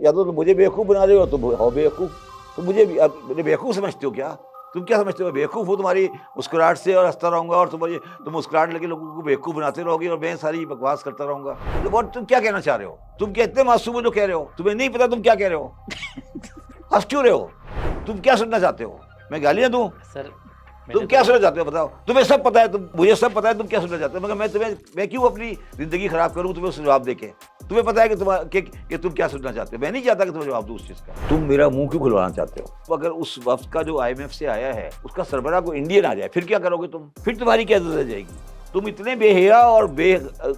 या तो मुझे बेवकूफ़ बना रहे हो, तुम हो बेवकूफ़। तो मुझे बेवकूफ़ समझते हो क्या? तुम क्या समझते हो बेवकूफ़ हूँ तुम्हारी मुस्कुराहट से और हँसता रहूँगा और तुम मुस्कुराहट लेके लोगों को बेवकूफ़ बनाते रहोगे और मैं सारी बकवास करता रहूँगा। तो बहुत तुम क्या कहना चाह रहे हो? तुम क्या इतने मासूम हो जो कह रहे हो? तुम्हें नहीं पता तुम क्या कह रहे हो? हँस क्यों रहे हो? तुम क्या सुनना चाहते हो? मैं गालियाँ दूँ? सर तुम क्या सुनना चाहते हो बताओ? तुम्हें सब पता है, मुझे सब पता है तुम क्या सुनना चाहते हो, मगर मैं क्यों अपनी ज़िंदगी खराब करूँ तुम्हें जवाब देके? तुम्हें पता है कि तुम क्या सुनना चाहते हो। मैं नहीं चाहता कि तुम्हें जवाब दूँ उस चीज़ का। तुम मेरा मुँह क्यों खुलवाना चाहते हो? तो अगर उस वफ़्त का जो IMF से आया है, उसका सरबराह कोई इंडियन आ जाए, फिर क्या करोगे तुम? फिर तुम्हारी क्या इज़्ज़त रह जाएगी? तुम इतने बेहया और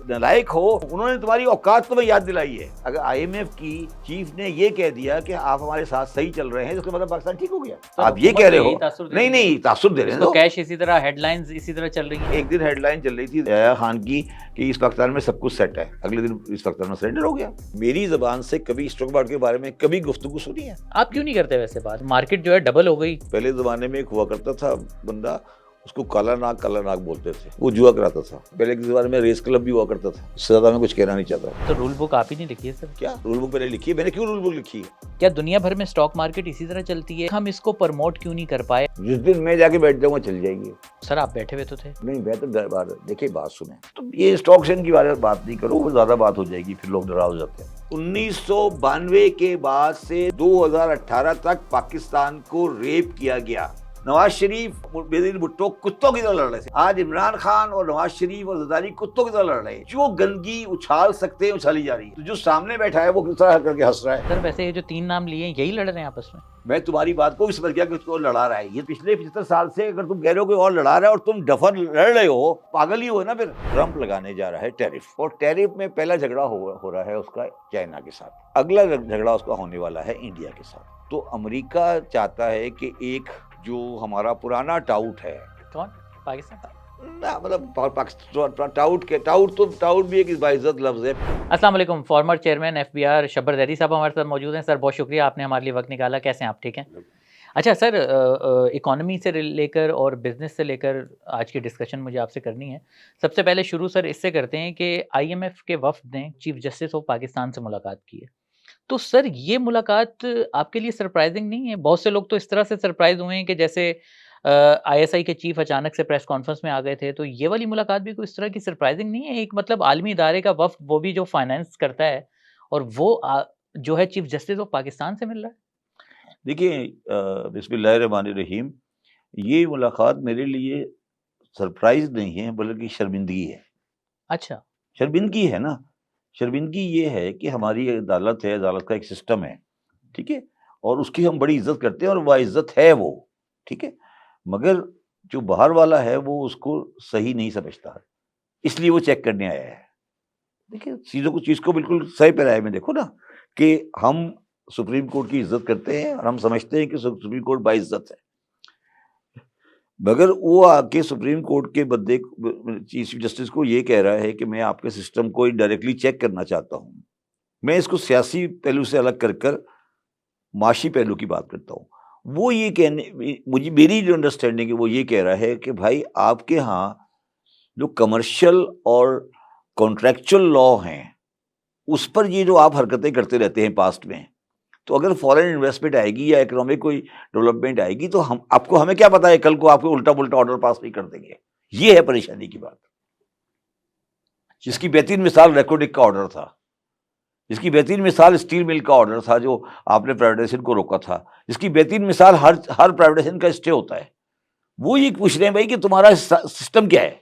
नालायक हो, उन्होंने तुम्हारी औकात तुम्हें याद दिलाई है। अगर IMF की चीफ ने ये कह दिया कि आप हमारे साथ सही चल रहे हैं, तो उसका मतलब पाकिस्तान ठीक हो गया। आप ये कह रहे हो? नहीं, तासुर दे रहे हैं। तो कैश इसी तरह, हेडलाइंस इसी तरह चल रही है। एक दिन हेडलाइन चल रही थी यहया खान की कि इस पाकिस्तान में सब कुछ सेट है, अगले दिन इस पाकिस्तान में सरेंडर हो गया। मेरी ज़बान से कभी स्टॉक मार्केट के बारे में कभी गुफ्तगू सुनी है? आप क्यों नहीं करते वैसे बात? मार्केट जो है डबल हो गई। पहले ज़माने में एक हुआ करता था बंदा, उसको काला नाग बोलते थे, वो जुआ कराता था। पहले के ज़माने में रेस क्लब भी हुआ करता था। इससे ज़्यादा मैं कुछ कहना नहीं चाहता। तो रूल बुक आप ही नहीं लिखी है सर? क्या रूल बुक मैंने लिखी है? मैंने क्यों रूल बुक लिखी है? क्या दुनिया भर में स्टॉक मार्केट इसी तरह चलती है? हम इसको प्रमोट क्यों नहीं कर पाए? जिस दिन मैं जाके बैठ जाऊंगा चल जाएगी। सर आप बैठे हुए तो थे। नहीं, बेहतर बात देखिए, बात सुने। तो ये स्टॉक एक्सचेंज की बात नहीं करो, वो ज्यादा बात हो जाएगी, फिर लोग नाराज हो जाते हैं। 1992 के बाद से 2018 तक पाकिस्तान को रेप किया गया। नवाज शरीफ बेनजीर भुट्टो कुत्तों की तरह लड़ रहे थे। आज इमरान खान और नवाज शरीफ और जरदारी कुत्तों की तरह लड़ रहे हैं। जो गंदगी उछाल सकते हैं उछाली जा रही है। तो जो सामने बैठा है वो किस तरह करके हंस रहा है। सर वैसे ये जो 3 नाम लिए यही लड़ रहे हैं आपस में? मैं तुम्हारी बात को भी समझ गया कि उसको लड़ा रहा है। ये पिछले 75 साल से अगर तुम कह रहे हो कि और लड़ा रहा है और तुम डफर लड़ रहे हो, पागल ही हो ना। फिर ट्रंप लगाने जा रहा है टैरिफ, और टैरिफ में पहला झगड़ा हो रहा है उसका चाइना के साथ, अगला झगड़ा उसका होने वाला है इंडिया के साथ। तो अमेरिका चाहता है कि एक जो हमारा पुराना टाउट है, कौन? पाकिस्तान? ना मतलब टाउट भी एक बाइज्जत लफ्ज है। अस्सलाम वालेकुम। Former chairman FBR Shabbar Zaidi साहब हमारे साथ मौजूद हैं। सर बहुत शुक्रिया, आपने हमारे लिए वक्त निकाला। कैसे हैं आप? ठीक हैं? अच्छा सर, इकोनॉमी से लेकर और बिज़नेस से लेकर आज की डिस्कशन मुझे आपसे करनी है। सबसे पहले शुरू सर इससे करते हैं कि IMF के वफ़द ने चीफ जस्टिस ऑफ पाकिस्तान से मुलाकात की है। तो सर ये मुलाकात आपके लिए सरप्राइज़िंग नहीं है? बहुत से लोग तो इस तरह से सरप्राइज़ हुए हैं कि जैसे ISI के चीफ अचानक से प्रेस कॉन्फ्रेंस में आ गए थे, तो ये वाली मुलाकात भी कोई इस तरह की सरप्राइज़िंग नहीं है? एक मतलब आलमी इदारे का वफ़द, वो भी जो फाइनेंस करता है, और वो जो है चीफ जस्टिस ऑफ पाकिस्तान से मिल रहा है? देखिए, बिस्मिल्लाहिर्रहमानिर्रहीम, ये मुलाकात मेरे लिए सरप्राइज नहीं है बल्कि शर्मिंदगी है। अच्छा। शर्मिंदगी है ना, शर्मिंदगी ये है कि हमारी अदालत है, अदालत का एक सिस्टम है, ठीक है, और उसकी हम बड़ी इज्जत करते हैं और वह इज्जत है वो, ठीक है, मगर जो बाहर वाला है वो उसको सही नहीं समझता, इसलिए वो चेक करने आया है। देखिए, चीज़ को बिल्कुल सही पैराए में देखो ना, कि हम सुप्रीम कोर्ट की इज्जत करते हैं और हम समझते हैं कि सुप्रीम कोर्ट बाइज्जत है, मगर वो आके सुप्रीम कोर्ट के बंदे चीफ जस्टिस को ये कह रहा है कि मैं आपके सिस्टम को डायरेक्टली चेक करना चाहता हूँ। मैं इसको सियासी पहलू से अलग कर माशी पहलू की बात करता हूँ। वो ये कहने मुझे मेरी जो अंडरस्टैंडिंग है वो ये कह रहा है कि भाई आपके यहाँ जो कमर्शियल और कॉन्ट्रैक्चुअल लॉ हैं, उस पर ये जो आप हरकतें करते रहते हैं पास्ट में, तो अगर फॉरेन इन्वेस्टमेंट आएगी या इकोनॉमिक कोई डेवलपमेंट आएगी तो हमें क्या पता है कल को आपको उल्टा पुल्टा ऑर्डर पास नहीं कर देंगे। ये है परेशानी की बात। जिसकी बेहतरीन मिसाल रेकोडिक का ऑर्डर था, जिसकी बेहतरीन मिसाल स्टील मिल का ऑर्डर था जो आपने प्राइवेटाइजेशन को रोका था, जिसकी बेहतरीन मिसाल हर प्राइवेटाइजेशन का स्टे होता है। वो ये पूछ रहे हैं भाई कि तुम्हारा सिस्टम क्या है,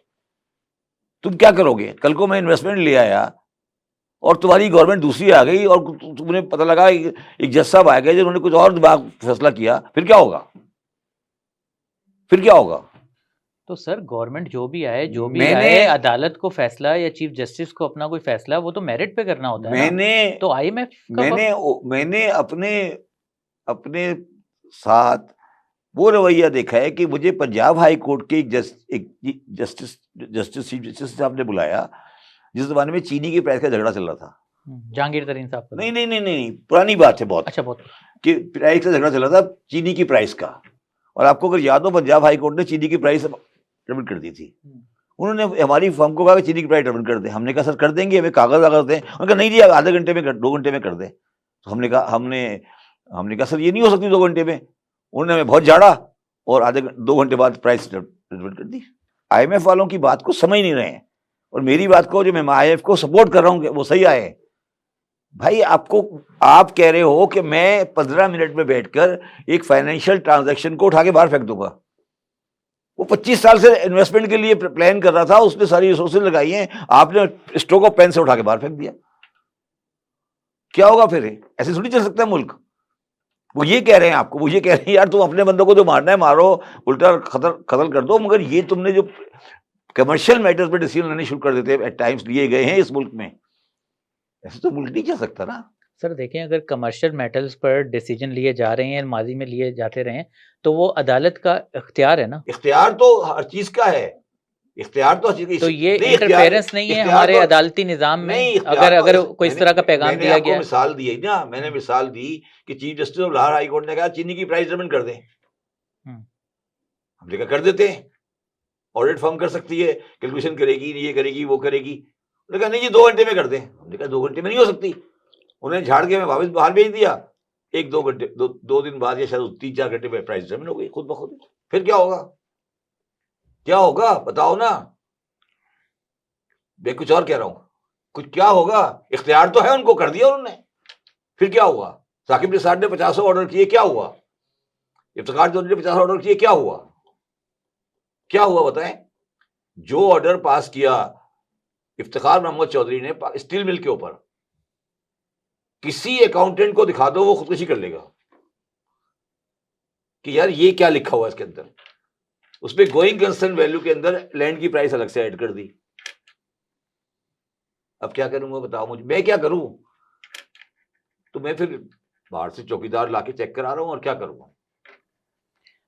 तुम क्या करोगे? कल को मैं इन्वेस्टमेंट ले आया और तुम्हारी गवर्नमेंट दूसरी आ गई और तुमने पता लगा एक जज साहब आ गए जिन्होंने कुछ और दिमाग फैसला किया, फिर क्या होगा? फिर क्या होगा? तो सर गवर्नमेंट जो भी आए, अदालत को फैसला या चीफ जस्टिस को अपना कोई फैसला वो तो मेरिट पे करना होता है ना। तो IMF का मैंने अपने साथ वो रवैया देखा है कि मुझे पंजाब हाई कोर्ट के एक जस्टिस साहब ने बुलाया जिस जमाने में चीनी के प्राइस का झगड़ा चल रहा था। जहांगीर तरीन साहब का? नहीं, पुरानी बात है बहुत। अच्छा, बहुत। कि प्राइस का झगड़ा चल रहा था, चीनी की प्राइस का, और आपको अगर याद हो पंजाब हाई कोर्ट ने चीनी की प्राइस डबल कर दी थी। उन्होंने हमारी फर्म को कहा कि चीनी की प्राइस डबल कर दें। हमने कहा सर कर देंगे, हमें कागज दें। उन्होंने कहा नहीं जी, आधे घंटे में 2 घंटे में कर दें। तो हमने कहा सर ये नहीं हो सकती 2 घंटे में। उन्होंने हमें बहुत झाड़ा और 2 घंटे बाद प्राइस रिवर्ट कर दी। IMF वालों की बात को समझ नहीं रहे हैं, और मेरी बात को जो मैं IMF को सपोर्ट कर रहा हूँ वो सही आए। भाई आप कह रहे हो कि मैं 15 मिनट में बैठकर एक फाइनेंशियल ट्रांजैक्शन को उठा के बाहर फेंक दूंगा। वो 25 साल से इन्वेस्टमेंट के लिए प्लान कर रहा था, उसने सारी रिसोर्सेज लगाई हैं, आपने स्ट्रोक ऑफ पेन से उठा के बाहर फेंक दिया। क्या होगा फिर? ऐसे थोड़ी चल सकता है मुल्क। वो ये कह रहे हैं आपको, वो ये कह रहे हैं यार तुम अपने बंदों को जो मारना है मारो, उल्टा कत्ल कर दो, मगर ये तुमने जो कमर्शियल मैटर्स पे डिसीजन लेने शुरू कर देते हैं एट टाइम्स लिए गए हैं इस मुल्क में, ऐसे तो मुल्क नहीं चल सकता ना। सर देखें, अगर कमर्शियल मैटर्स पर डिसीजन लिए जा रहे हैं, माजी में लिए जाते रहे हैं, तो वो अदालत का इख्तियार है ना। इख्तियार तो हर चीज का है, इख्तियार तो तो ये इंटरफेरेंस नहीं है हमारे अदालती निजाम में? अगर कोई इस तरह का पैगाम दिया गया। मिसाल दी है ना, मैंने मिसाल दी कि chief justice of Lahore high court ने कहा चीनी की प्राइस डिटरमाइन कर दें। हमने कहा कर देते हैं, ऑडिट फर्म कर सकती है, कैलकुलेशन करेगी, ये करेगी, वो करेगी। उन्होंने कहा नहीं जी 2 घंटे में कर दें। हमने कहा 2 घंटे में नहीं हो सकती। उन्हें झाड़ के मैं वापस बाहर भेज दिया। 1-2 घंटे, 2 दिन बाद या शायद 3-4 घंटे में प्राइस डिटरमाइन हो गई खुद ब खुद। फिर क्या होगा? क्या होगा बताओ ना। मैं कुछ और कह रहा हूं, कुछ क्या होगा? इख्तियार तो है, उनको कर दिया उन्होंने, फिर क्या हुआ? साकिब निसार ने 50 ऑर्डर किए, क्या हुआ? इफ्तिखार चौधरी ने 50 ऑर्डर किए, क्या हुआ? क्या हुआ बताएं? जो ऑर्डर पास किया इफ्तिखार मोहम्मद चौधरी ने स्टील मिल के ऊपर, किसी अकाउंटेंट को दिखा दो वो खुदकुशी कर लेगा कि यार ये क्या लिखा हुआ है इसके अंदर। उसमें गोइंग कंसर्न वैल्यू के अंदर लैंड की प्राइस अलग से ऐड कर दी। अब क्या करूंगा बताओ मुझे, मैं क्या करूं? तो मैं फिर बाहर से चौकीदार लाके चेक करा रहा हूं, और क्या करूंगा?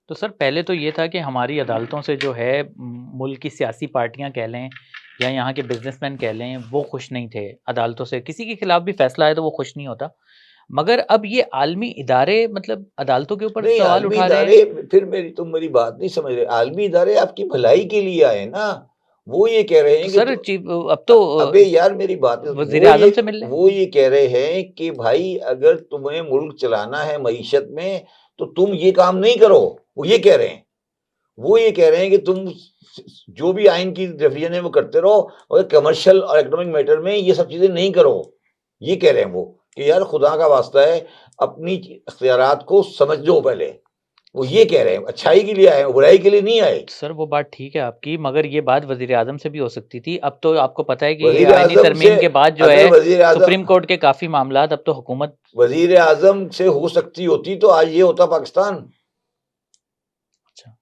तो सर पहले तो ये था कि हमारी अदालतों से जो है मुल्क की सियासी पार्टियां कह लें या यहाँ के बिजनेसमैन कह लें, वो खुश नहीं थे अदालतों से। किसी के खिलाफ भी फैसला आए तो वो खुश नहीं होता। मगर अब ये आलमी इदारे मतलब अदालतों के ऊपर सवाल उठा रहे हैं। फिर तुम मेरी बात नहीं समझ रहे। आलमी इदारे आपकी भलाई के लिए आए ना। वो ये कह रहे हैं तो सर अब तो अबे यार मेरी बात वज़ीर आज़म से मिल रहे। वो ये कह रहे हैं कि भाई अगर तुम्हें मुल्क चलाना है मईशत में तो तुम ये काम नहीं करो। वो ये कह रहे हैं, वो ये कह रहे हैं कि तुम जो भी आइन की डिवीजन है वो करते रहो, और कमर्शियल और इकोनॉमिक मैटर में ये सब चीजें नहीं करो। ये कह रहे हैं वो कि यार खुदा का वास्ता है अपनी इख्तियारात को समझ लो पहले। वो ये कह रहे हैं अच्छाई के लिए आए, बुराई के लिए नहीं आए। सर वो बात ठीक है आपकी, मगर ये बात वजीर आजम से भी हो सकती थी। अब तो आपको पता है कि आईनी तरमीम के बाद जो है सुप्रीम कोर्ट के काफी मामलात अब तो हुकूमत। वजीर आजम से हो सकती होती तो आज ये होता पाकिस्तान। अच्छा,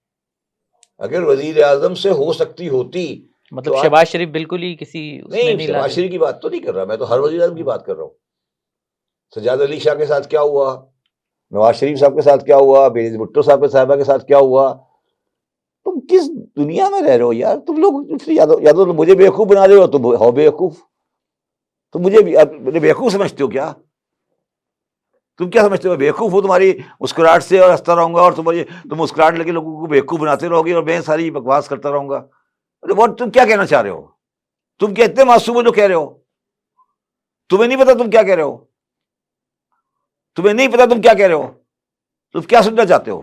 अगर वजीर आजम से हो सकती होती मतलब तो शहबाज शरीफ बिल्कुल ही किसी नहीं, शहबाज शरीफ की बात तो नहीं कर रहा मैं, तो हर वजीर आजम की बात कर रहा हूँ। सजाद अली शाह के साथ क्या हुआ, नवाज शरीफ साहब के साथ क्या हुआ, बेनजीर भुट्टो साहब के साहबा के साथ क्या हुआ। तुम किस दुनिया में रह रहे हो यार तुम लोग? या तो मुझे बेवकूफ बना रहे हो, तुम हो बेवकूफ। तुम मुझे बेवकूफ समझते हो क्या? तुम क्या समझते हो बेवकूफ हो? तुम्हारी मुस्कुराहट से और हंसता रहूंगा, और तुम मुस्कुराहट लगे लोगों को बेवकूफ बनाते रहोगे, और मैं सारी बकवास करता रहूंगा। अरे बहुत, तुम क्या कहना चाह रहे हो? तुम क्या इतने मासूम हो जो कह रहे हो? तुम्हें नहीं पता तुम क्या कह रहे हो? तुम्हें नहीं पता तुम क्या कह रहे हो? तुम क्या सुनना चाहते हो?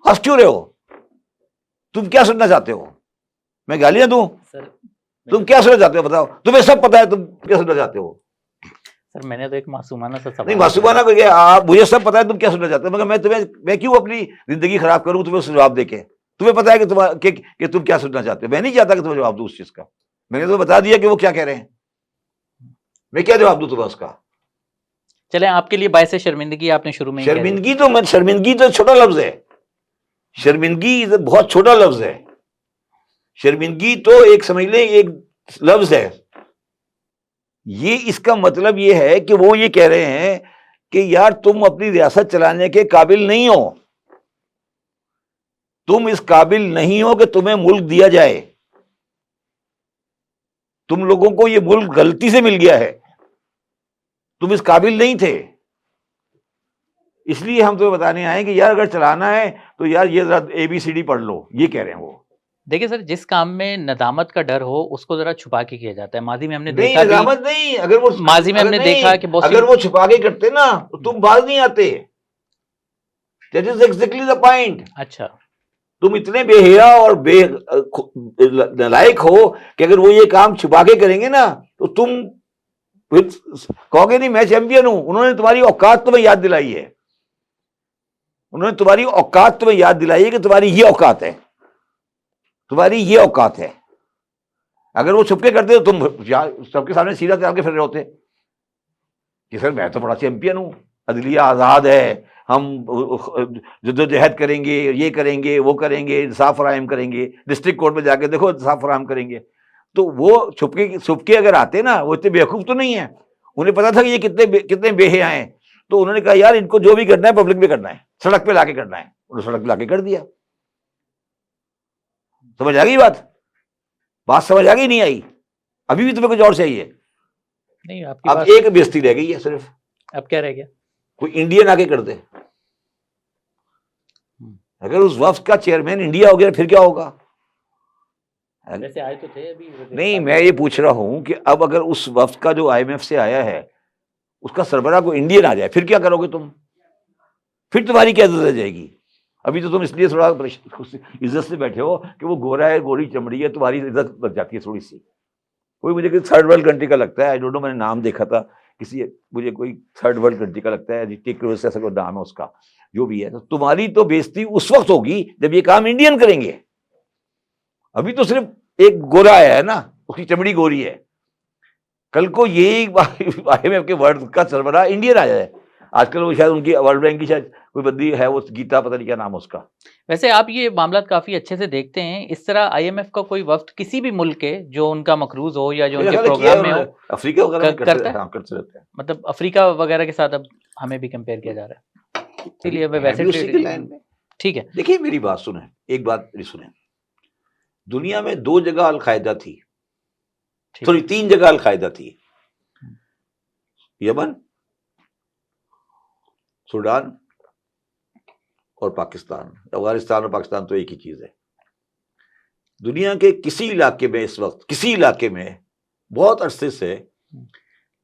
हंस क्यों रहे हो? तुम क्या सुनना चाहते हो? मैं गालियां दूं? तुम क्या सुनना चाहते हो बताओ? तुम्हें सब पता है, तुम क्या सुनना चाहते हो? सर मैंने तो एक मासूमाना सा सवाल। नहीं मासूमाना को क्या, आप मुझे सब पता है तुम क्या सुनना चाहते हो, मगर मैं क्यों अपनी जिंदगी खराब करूं तुम्हें जवाब देके? तुम्हें पता है कि तुम क्या सुनना चाहते हो। मैं नहीं चाहता कि तुम्हें जवाब दूं उस चीज का। मैंने तो बता दिया कि वो क्या कह रहे हैं, मैं क्या जवाब दूं तुम्हें उसका? चले आपके लिए बायसे शर्मिंदगी आपने शुरू में शर्मिंदगी तो छोटा लफ्ज है। शर्मिंदगी बहुत छोटा लफ्ज है। शर्मिंदगी तो एक समझ लें एक लफ्ज है। ये इसका मतलब ये है कि वो ये कह रहे हैं कि यार तुम अपनी रियासत चलाने के काबिल नहीं हो, तुम इस काबिल नहीं हो कि तुम्हें मुल्क दिया जाए। तुम लोगों को ये मुल्क गलती से मिल गया है, तुम इस काबिल नहीं थे। इसलिए हम तुम्हें बताने आए कि यार अगर चलाना है तो यार ये जरा ABCD पढ़ लो। ये कह रहे हैं वो। देखिए सर, जिस काम में नदामत का डर हो उसको जरा छुपा के किया जाता है। माजी में हमने नहीं देखा भी, नदामत नहीं, अगर वो माजी में अगर हमने नहीं, देखा कि बहुत अगर वो छुपा के करते ना तो तुम बाज नहीं आते। That is exactly the point. अच्छा, तुम इतने बेहया और नालायक हो कि अगर वो ये काम छुपा के करेंगे ना तो तुम फिर कहोगे नहीं मैं चैंपियन हूं। उन्होंने तुम्हारी औकात तुम्हें याद दिलाई है, उन्होंने तुम्हारी औकात तुम्हें याद दिलाई है कि तुम्हारी ये औकात है, तुम्हारी ये औकात है। अगर वो छुपके करते तो तुम सबके सामने सीधा चल के फिर रहे होते कि सर मैं तो बड़ा चैंपियन हूं, अदलिया आजाद है, हम जद्दोजहद करेंगे, ये करेंगे, वो करेंगे, इंसाफ फराहम करेंगे, डिस्ट्रिक्ट कोर्ट में जाके देखो इंसाफ फराहम करेंगे। तो वो छुपके अगर आते ना, वो इतने बेवकूफ तो नहीं है, उन्हें पता था कि ये कितने बेहया हैं। तो उन्होंने कहा यार इनको जो भी करना है पब्लिक में करना है, सड़क पे लाके करना है। उन्होंने सड़क पे लाके कर दिया। समझ आ गई बात समझ आ गई नहीं आई? अभी भी तुम्हें कुछ और चाहिए? नहीं आपकी अब बात, एक बेइज्जती रह गई है सिर्फ, अब क्या रह गया? कोई इंडियन आके कर दे। अगर उस वफ्द का चेयरमैन इंडिया हो गया फिर क्या होगा? वैसे आए तो थे अभी, नहीं मैं ये पूछ रहा हूं कि अब अगर उस वफ्द का जो आईएमएफ से आया है उसका सरबराह को इंडियन आ जाए फिर क्या करोगे तुम? फिर तुम्हारी क्या इज्जत रह जाएगी? अभी तो तुम इसलिए थोड़ा इज्जत से बैठे हो कि वो गोरा है, गोरी चमड़ी है, तुम्हारी इज्जत बच जाती है थोड़ी सी। कोई मुझे किसी थर्ड वर्ल्ड कंट्री का लगता है, आई डोंट नो, मैंने नाम देखा था किसी, मुझे कोई थर्ड वर्ल्ड कंट्री का लगता है, ऐसा कोई नाम है उसका, जो भी है। तो तुम्हारी तो बेइज्जती उस वक्त होगी जब ये काम इंडियन करेंगे। अभी तो सिर्फ एक गोरा आया है ना, उसकी चमड़ी गोरी है। कल को यही आईएमएफ के वर्ल्ड का सरबराह इंडियन आ जाए। आजकल वो शायद उनकी वर्ल्ड बैंक की शायद कोई बंदी है, वो गीता पता नहीं क्या नाम है उसका। वैसे आप ये मामला काफी अच्छे से देखते हैं। इस तरह आईएमएफ का कोई वफ्द किसी भी मुल्क के जो उनका मकरूज हो या जो मेरे उनके ख्याल है किया प्रोग्राम में हो, उन्होंने, अफ्रीका वगैरह में करता है? हाँ, करते रहते हैं। मतलब अफ्रीका वगैरह के साथ अब हमें भी कंपेयर किया जा रहा है, इसीलिए मैं है वैसे भी उसी के लाइन में। ठीक है। देखिए मेरी बात सुने, एक बात मेरी सुने, दुनिया में 2 जगह अलकायदा थी, ठीक सॉरी है। 3 जगह अलकायदा थी, यमन, सूडान और पाकिस्तान। अफगानिस्तान और पाकिस्तान तो एक ही चीज है। दुनिया के किसी इलाके में इस वक्त, किसी इलाके में बहुत अरसे से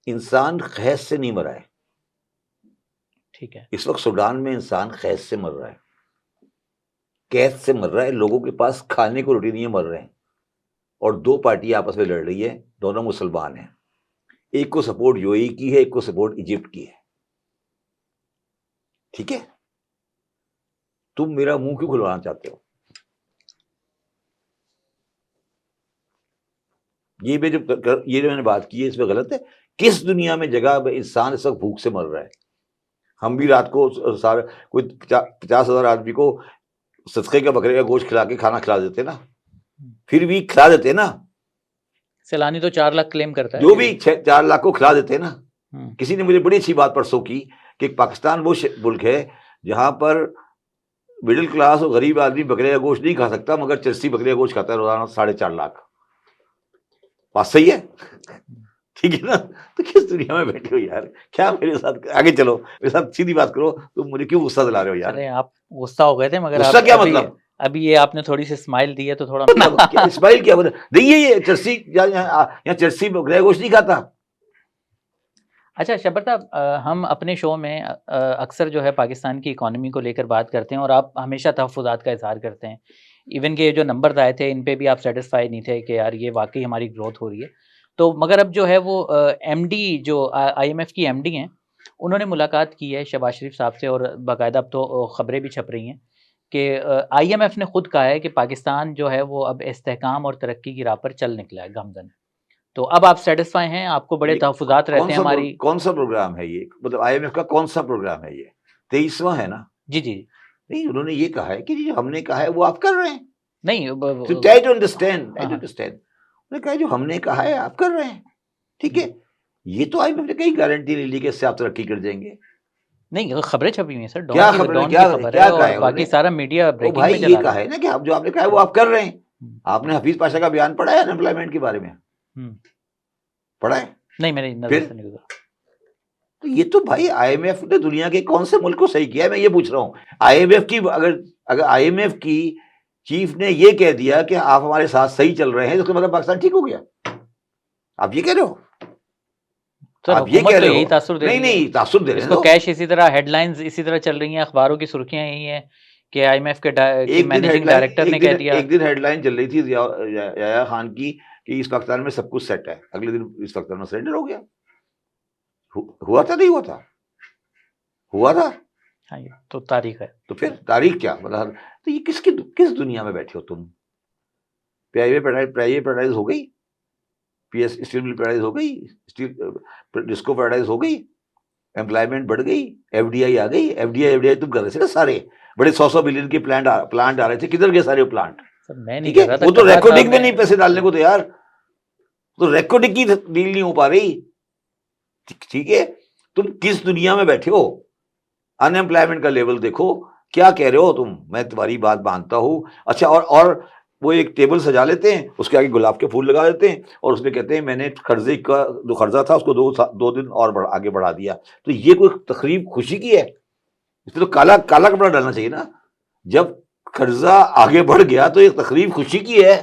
इंसान खैज से नहीं मरा है। ठीक है। इस वक्त सूडान में इंसान खैज से मर रहा है, कैद से मर रहा है, लोगों के पास खाने को रोटी नहीं है, मर रहे हैं। और 2 पार्टी आपस में लड़ रही है, दोनों मुसलमान हैं। एक को सपोर्ट यूएई की है, एक को सपोर्ट इजिप्ट की है। ठीक है, तुम मेरा मुंह क्यों खुलवाना चाहते हो? ये जो मैंने बात की है इसमें गलत है? किस दुनिया में जगह इंसान इस वक्त भूख से मर रहा है? हम भी रात को सारे कोई 50,000 आदमी को सदके का बकरे का गोश्त खिला के खाना खिला देते ना, फिर भी खिला देते ना। सैलानी तो 4 लाख क्लेम करता है, जो भी 4 लाख को खिला देते ना। हम्म। किसी ने मुझे बड़ी अच्छी बात परसों की कि पाकिस्तान वो मुल्क है जहां पर मिडिल क्लास और गरीब आदमी बकरे का गोश्त नहीं खा सकता, मगर चर्सी बकरे का गोश्त खाता है रोजाना 4.5 लाख। बात सही है? ठीक है ना? तो किस दुनिया में बैठे हो यार? क्या मेरे साथ आगे चलो, मेरे साथ सीधी बात करो। तुम मुझे क्यों गुस्सा दिला रहे हो यार? अरे आप गुस्सा हो गए थे, मगर गुस्सा आप क्या अभी, मतलब? अभी ये आपने थोड़ी सी स्माइल दी है तो थोड़ा क्या इस्माइल क्या बोला? नहीं ये चर्सी यहाँ चर्सी बकरे का गोश्त नहीं खाता। अच्छा शब्बर साहब, हम अपने शो में अक्सर जो है पाकिस्तान की इकोनॉमी को लेकर बात करते हैं और आप हमेशा तहफ़्फ़ुज़ात का इज़हार करते हैं। इवन के जो नंबर्स आए थे इन पे भी आप सेटिस्फाई नहीं थे कि यार ये वाकई हमारी ग्रोथ हो रही है। तो मगर अब जो है वो एमडी जो आईएमएफ की एमडी हैं, उन्होंने मुलाकात की है शहबाज शरीफ साहब से और बाकायदा अब तो ख़बरें भी छप रही हैं कि आईएमएफ ने खुद कहा है कि पाकिस्तान जो है वो अब इस्तेहकाम और तरक्की की राह पर चल निकला है गामज़न। तो अब आप सेटिस्फाई हैं? आपको बड़े तहफ़्फ़ुज़ात रहते हैं हमारी। कौन सा प्रोग्राम है ये? मतलब आईएमएफ का कौन सा प्रोग्राम है ये? 23वां है ना? जी, जी। नहीं उन्होंने ये कहा है कि जो हमने कहा है वो आप कर रहे हैं। नहीं तो ट्राई टू अंडरस्टैंड, हाँ। उन्होंने कहा जो हमने कहा है आप कर रहे हैं। ठीक है, ये तो आईएमएफ ने कहीं गारंटी नहीं ली कि इससे आप तरक्की कर जाएंगे। नहीं खबरें छपी हुई हैं सर, क्या डॉन की खबर है? डॉन की क्या खबर क्या है कहा और है बाकी उन्होंने? सारा मीडिया तो ब्रेकिंग भाई में ये चला रहा कहा है ना कि आप जो आपने कहा है वो आप कर रहे हैं। है। आपने हफीज पाशा का बयान पढ़ा है अनएम्प्लॉयमेंट के बारे में? पढ़ा है? नहीं मेरी नजर फिर? से नहीं गुजरा। तो ये तो भाई आईएमएफ ने दुनिया के कौन से मुल्क को सही किया है, मैं ये पूछ रहा हूँ। आईएमएफ की अगर आईएमएफ की चीफ ने ये कह दिया कि आप हमारे साथ सही चल रहे हैं, तो उसका मतलब पाकिस्तान ठीक हो गया। आप ये कह रहे हो? सर आप ये हुकूमत कह तो रहे यही हो? तासुर दे नहीं रही है, नहीं, तासुर दे रहे हैं इसको तो। कैश इसी तरह, हेडलाइंस इसी तरह चल रही हैं, अखबारों की सुर्खियां यही हैं कि आईएमएफ के मैनेजिंग डायरेक्टर ने कह दिया। एक दिन हेडलाइन चल रही थी याया खान की कि इस पाकिस्तान में सब कुछ सेट है, अगले दिन इस पाकिस्तान में सरेंडर हो गया। हुआ था नहीं हुआ था? हुआ था। हाँ, ये तो तारीख है। तो फिर तारीख क्या मतलब? तो ये किस दुनिया में बैठे हो तुम? प्राइवेट हो गई, पीएस स्टील मिल पैराडाइज हो गई, स्टील डिस्को पैराडाइज हो गई, एम्प्लॉयमेंट बढ़ गई, एफडीआई आ गई। एफडीआई तुम कर रहे थे ना, सारे बड़े 100 बिलियन के प्लांट आ रहे थे, किधर गए सारे प्लांट? सर मैं नहीं ठीक है, कर रहा था, वो तो कहा था रिकॉर्डिंग में मैं। नहीं पैसे डालने को तैयार, तो रिकॉर्डिंग की डील नहीं हो पा रही। ठीक है, तुम किस दुनिया में बैठे हो? अनएम्प्लॉयमेंट का लेवल देखो, क्या कह रहे हो तुम? मैं तुम्हारी बात मानता हूं। अच्छा, और वो एक टेबल सजा लेते हैं, उसके आगे गुलाब के फूल लगा देते हैं, और उसमें कहते हैं मैंने कर्जे का जो कर्जा था उसको 2 दिन और आगे बढ़ा दिया। तो ये कोई तकरीब खुशी की है? इसमें तो काला काला कपड़ा डालना चाहिए ना। जब कर्जा आगे बढ़ गया तो ये तकरीब खुशी की है।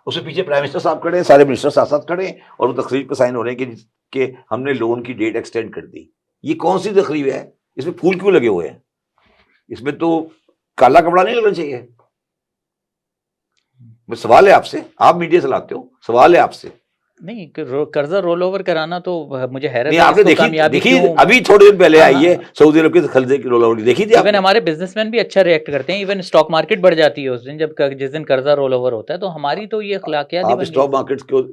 उसके पीछे प्राइम मिनिस्टर साहब खड़े हैं, सारे मिनिस्टर साथ साथ खड़े हैं, और वो तकरीब पे साइन हो रहे हैं कि हमने लोन की डेट एक्सटेंड कर दी। ये कौन सी तकरीब है? इसमें फूल क्यों लगे हुए हैं? इसमें तो काला कपड़ा नहीं लगना चाहिए। सवाल है आपसे, आप मीडिया चलाते हो, सवाल है आपसे। नहीं, कर्जा रोल ओवर कराना तो मुझे हैरत नहीं, है, आपने इसको कामयाबी देखी क्यों? अभी थोड़े दिन पहले हाँ, आई है सऊदी अरब के कर्जे की रोल ओवर की, देखी थी इवन आपने? हमारे बिजनेसमैन भी अच्छा रिएक्ट करते हैं, इवन स्टॉक मार्केट बढ़ जाती है उस दिन, जब जिस दिन कर्जा रोल ओवर होता है, तो हमारी तो ये अखलाकियात ही आप बन गई।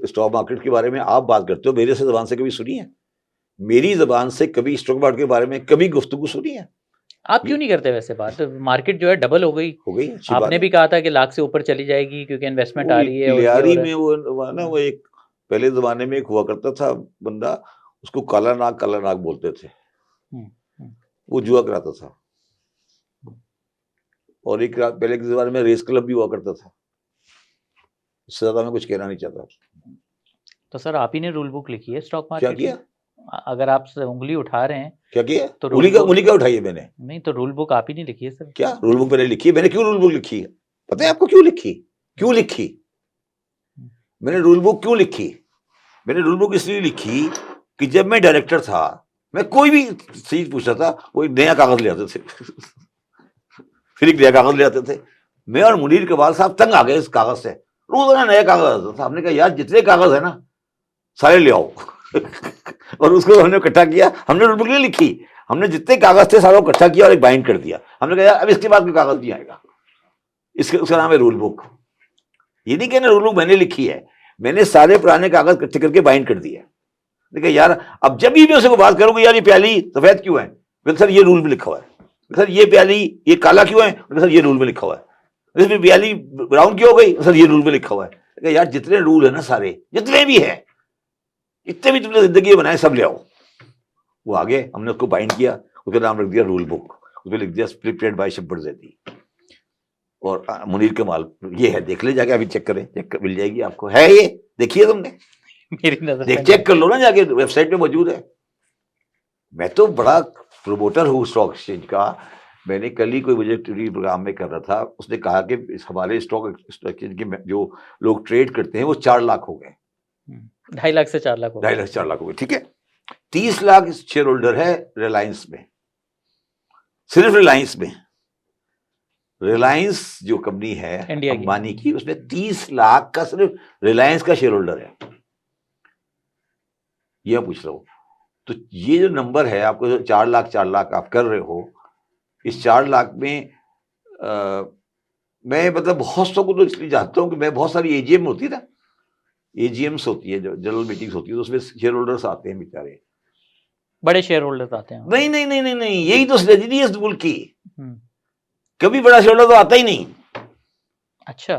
स्टॉक मार्केट के बारे में आप बात करते हो, मेरे से जबान से कभी सुनी है? मेरी जबान से कभी स्टॉक मार्केट के बारे में कभी गुफ्तगू सुनी है? आप क्यों नहीं करते वैसे बात? मार्केट जो है डबल हो गई, हो गई, अच्छी बात आपने है। भी कहा था कि लाख से ऊपर चली जाएगी क्योंकि इन्वेस्टमेंट वो आ रही है और ये लियारी हो रहा में है। वो ना, वो एक पहले जमाने में एक हुआ करता था बंदा, उसको काला नाग बोलते थे। हम्म, वो जुआ कराता था, और एक पहले के जमाने में रेस क्लब भी हुआ करता था। इससे ज्यादा मैं कुछ कहना नहीं चाहता। तो सर आप ही ने रूल बुक लिखी है स्टॉक क्या मार्केट की? किया? अगर आप से उंगली उठा रहे हैं क्या किया? तो उंगली का उठाई है मैंने? नहीं, तो रूल बुक आप ही नहीं लिखी है सर। क्या रूल बुक मैंने लिखी है? मैंने क्यों रूल बुक लिखी है? पता है आपको क्यों लिखी? क्यों लिखी मैंने रूल बुक? क्यों लिखी? मैंने रूल बुक इसलिए लिखी कि जब मैं डायरेक्टर था, मैं कोई भी चीज पूछता था, वो एक नया कागज ले आते थे फिर एक नया कागज ले आते थे। मैं और मुनीर इकबाल साहब तंग आ गए इस कागज से, रोजाना नया कागज आता था। हमने कहा यार जितने कागज है ना सारे ले आओ और उसको हमने इकट्ठा किया। हमने रूल बुक नहीं लिखी, हमने जितने कागज थे सारों को इकट्ठा किया और एक बाइंड कर दिया। हमने कहा यार अब इसके बाद कोई कागज नहीं आएगा, उसका नाम है रूल बुक। ये नहीं कहना रूल बुक मैंने लिखी है, मैंने सारे पुराने कागज इकट्ठे करके बाइंड कर दिया। देखिए यार, अब जब भी मैं उससे बात करूंगा यार ये प्याली सफेद क्यों है, सर ये रूल में लिखा हुआ है। सर ये प्याली ये काला क्यों है, सर ये रूल में लिखा हुआ है। इसमें प्याली ब्राउन क्यों हो गई, सर ये रूल में लिखा हुआ है। यार जितने रूल है ना, सारे जितने भी है, इतने भी तुमने जिंदगी बनाए, सब ले आओ। वो आगे हमने उसको बाइंड किया, उसका नाम रख दिया रूल बुक, उसमें लिख दिया प्रिपेयर्ड बाय शब्बर ज़ैदी और मुनीर कमाल। ये है, देख ले जाके, अभी चेक करें, मिल जाएगी आपको। है ये, देखिए तुमने, मेरी नजर देख चेक कर लो ना जाके, वेबसाइट पे मौजूद है। मैं तो बड़ा प्रोमोटर हूँ स्टॉक एक्सचेंज का। मैंने कल ही कोई मुझे टीवी प्रोग्राम में कर रहा था, उसने कहा कि हमारे स्टॉक एक्सचेंज के जो लोग ट्रेड करते हैं वो 4 लाख हो गए। 2.5 लाख से 4 लाख हो 2.5 लाख 4 लाख हो गए, ठीक है। 30 लाख शेयर होल्डर है रिलायंस में, सिर्फ रिलायंस में। रिलायंस जो कंपनी है इंडिया की। अंबानी की, उसमें 30 लाख का सिर्फ रिलायंस का शेयर होल्डर है। ये पूछ रहा हूं, तो ये जो नंबर है आपको, जो 4 लाख आप कर रहे हो, इस 4 लाख में मैं मतलब बहुत सौ को तो इसलिए जानता हूं कि मैं बहुत सारी एजीएम होती है ना, एजीएम्स होती है, जो जनरल मीटिंग्स होती है, तो उसमें शेयर होल्डर्स आते हैं बेचारे, बड़े शेयर होल्डर्स आते हैं। नहीं नहीं नहीं नहीं नहीं, यही तो स्ट्रेटजी है इस मुल्क की। हम्म, कभी बड़ा शेयर होल्डर तो आता ही नहीं। अच्छा,